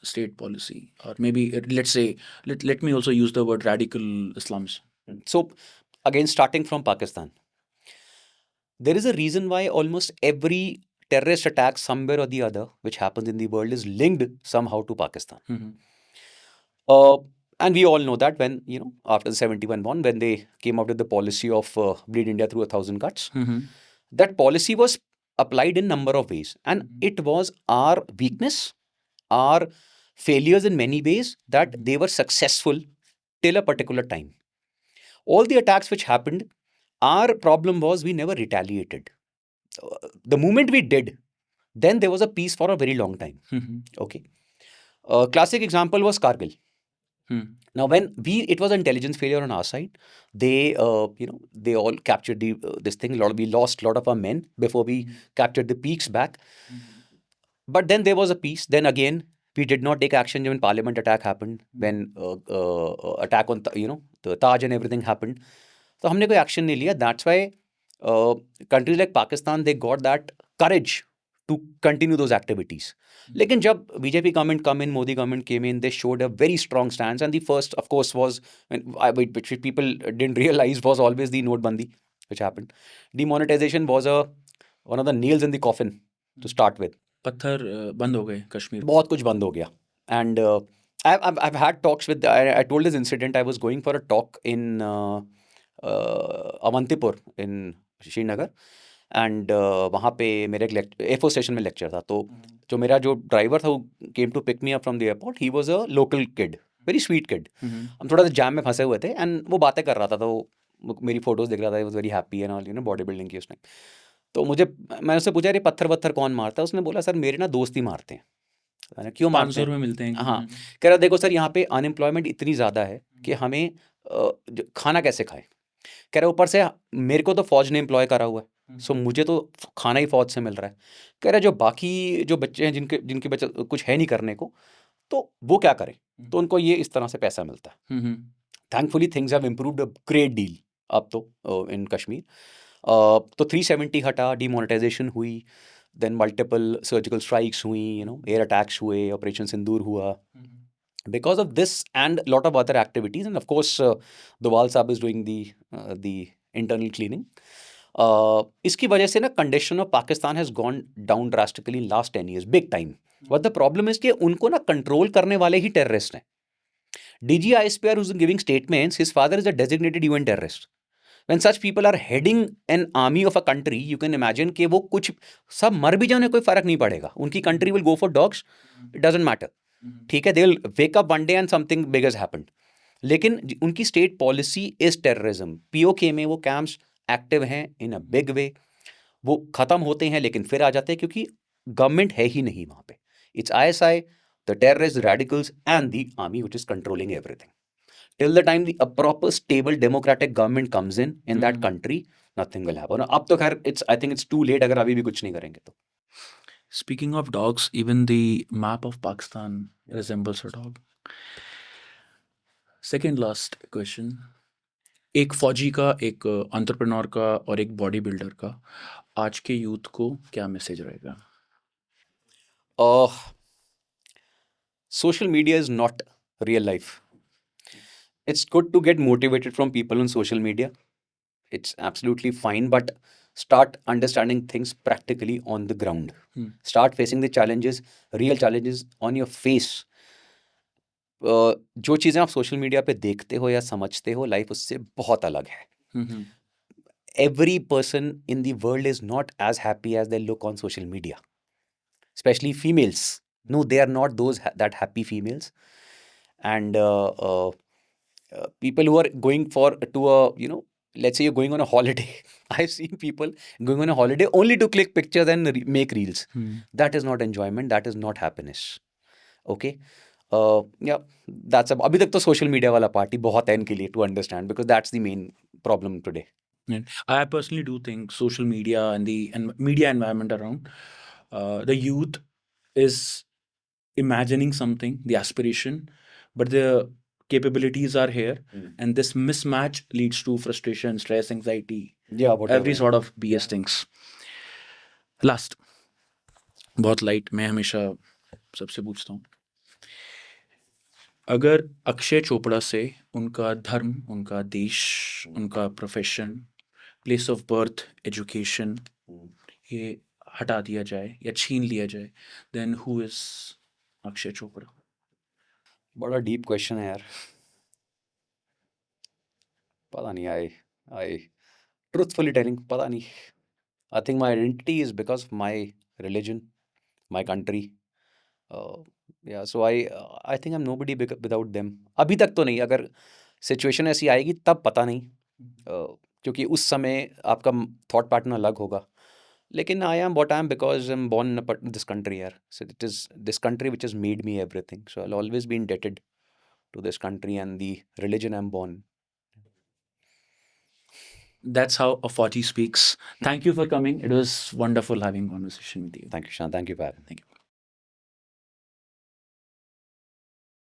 state policy, or maybe let's say let me also use the word radical Islams. So again, starting from Pakistan, there is a reason why almost every terrorist attack somewhere or the other which happens in the world is linked somehow to Pakistan. And we all know that when, after the 71 bomb, when they came out with the policy of bleed India through 1,000 cuts, that policy was applied in number of ways. And it was our weakness, our failures in many ways, that they were successful till a particular time. All the attacks which happened, our problem was we never retaliated. The moment we did, then there was a peace for a very long time. Okay. Classic example was Kargil. Now, when it was an intelligence failure on our side. They all captured this thing. We lost a lot of our men before we captured the peaks back. But then there was a peace. Then again, we did not take action when Parliament attack happened. When attack on the Taj and everything happened. So हमने कोई action नहीं लिया. That's why countries like Pakistan, they got that courage to continue those activities. लेकिन जब BJP government come in, Modi government came in, they showed a very strong stance. And the first, of course, was, which people didn't realize, was always the Notebandi, which happened. Demonetization was one of the nails in the coffin to start with. पत्थर बंद हो गए कश्मीर. बहुत कुछ बंद हो गया. And I've had talks with, I told this incident, I was going for a talk in Avantipur in Srinagar. And वहाँ पे मेरे एक एयरफोर्स स्टेशन में लेक्चर था. तो जो मेरा जो ड्राइवर था वो came to pick me up from the airport. He was a local kid, very sweet kid. हम थोड़ा सा जैम में फंसे हुए थे एंड वो बातें कर रहा था. तो मेरी फोटोज़ देख रहा था. He was very happy and all, body building की उसने. तो मैंने उससे पूछा, अरे पत्थर कौन मारता है? उसने बोला, सर मेरे ना दोस्त ही मारते हैं. क्यों मारते हैं? 500 में मिलते हैं. हाँ. कह रहा, देखो सर, यहाँ पे अनएम्प्लॉयमेंट इतनी ज़्यादा है कि हमें खाना कैसे खाएं. कह रहा, ऊपर से मेरे को तो फौज ने एम्प्लॉय करा हुआ है, सो मुझे तो खाना ही फौज से मिल रहा है. कह रहा, जो बाकी जो बच्चे हैं जिनके बच्चे कुछ है नहीं करने को, तो वो क्या करें? तो उनको ये इस तरह से पैसा मिलता है. Thankfully things have improved a great deal. अब तो इन कश्मीर। तो 370 हटा, डिमोनेटाइजेशन हुई, देन मल्टीपल सर्जिकल स्ट्राइक्स हुई, एयर अटैक्स हुए, ऑपरेशन सिंदूर हुआ, because of this and a lot of other activities, and of course Doval Saab is doing the internal cleaning. इसकी वजह से ना condition of Pakistan has gone down drastically in last 10 years, big time. But the problem is कि उनको ना control करने वाले ही terrorist हैं। DG ISPR who's giving statements, his father is a designated UN terrorist. When such people are heading an army of a country, you can imagine कि वो कुछ सब मर भी जाने कोई फर्क नहीं पड़ेगा, उनकी country will go for dogs, it doesn't matter, ठीक है, they will wake up one day and something big has happened. लेकिन उनकी state policy is terrorism. POK में वो कैंप्स एक्टिव हैं इन अ बिग वे, वो खत्म होते हैं लेकिन फिर आ जाते हैं क्योंकि गवर्नमेंट है ही नहीं वहां पे। It's ISI, the terrorist radicals and the army which is controlling everything. Till the time a proper stable democratic government comes in that country, nothing will happen. अब तो खैर I think it's too late अगर अभी भी कुछ नहीं करेंगे तो। Speaking of dogs, even the map of Pakistan resembles a dog. Second last question. एक फौजी का, एक एंटरप्रेन्योर का और एक बॉडी बिल्डर का आज के यूथ को क्या मैसेज रहेगा? Social media is not real life. It's good to get motivated from people on social media. It's absolutely fine, but start understanding things practically on the ground. Start facing the challenges, real challenges on your face. जो चीज़ें आप social media पे देखते हो या समझते हो, life उससे बहुत अलग है। Every person in the world is not as happy as they look on social media, especially females. No, they are not that happy females. And people who are going to a, let's say you're going on a holiday. I've seen people going on a holiday only to click pictures and make reels. That is not enjoyment. That is not happiness. Okay. Yeah, that's अभी तक तो social media वाला party बहुत है इनके लिए to understand, because that's the main problem today. And I personally do think social media and the media environment around the youth is imagining something, the aspiration, but the capabilities are here, and this mismatch leads to frustration, stress, anxiety, every sort of BS things. Last, बहुत light, मैं हमेशा सबसे पूछता हूँ, अगर अक्षय चोपड़ा से उनका धर्म, उनका देश, उनका profession, place of birth, education, ये हटा दिया जाए या छीन लिया जाए, then who is Akshay Chopra? बड़ा डीप क्वेश्चन है यार, पता नहीं। आई ट्रूथफुली टेलिंग, पता नहीं। I think my identity is because of my religion, my country. या so I think I am nobody without them. अभी तक तो नहीं, अगर सिचुएशन ऐसी आएगी तब पता नहीं, क्योंकि उस समय आपका थॉट पैटर्न अलग होगा। लेकिन I am what I am because I am born in this country यार। So it is this country which is made me everything, so I will always be indebted to this country and the religion I'm born. That's how a Fauji speaks. Thank you for coming. It was wonderful having a conversation with you. Thank you, Shan. Thank you for having me. Thank you.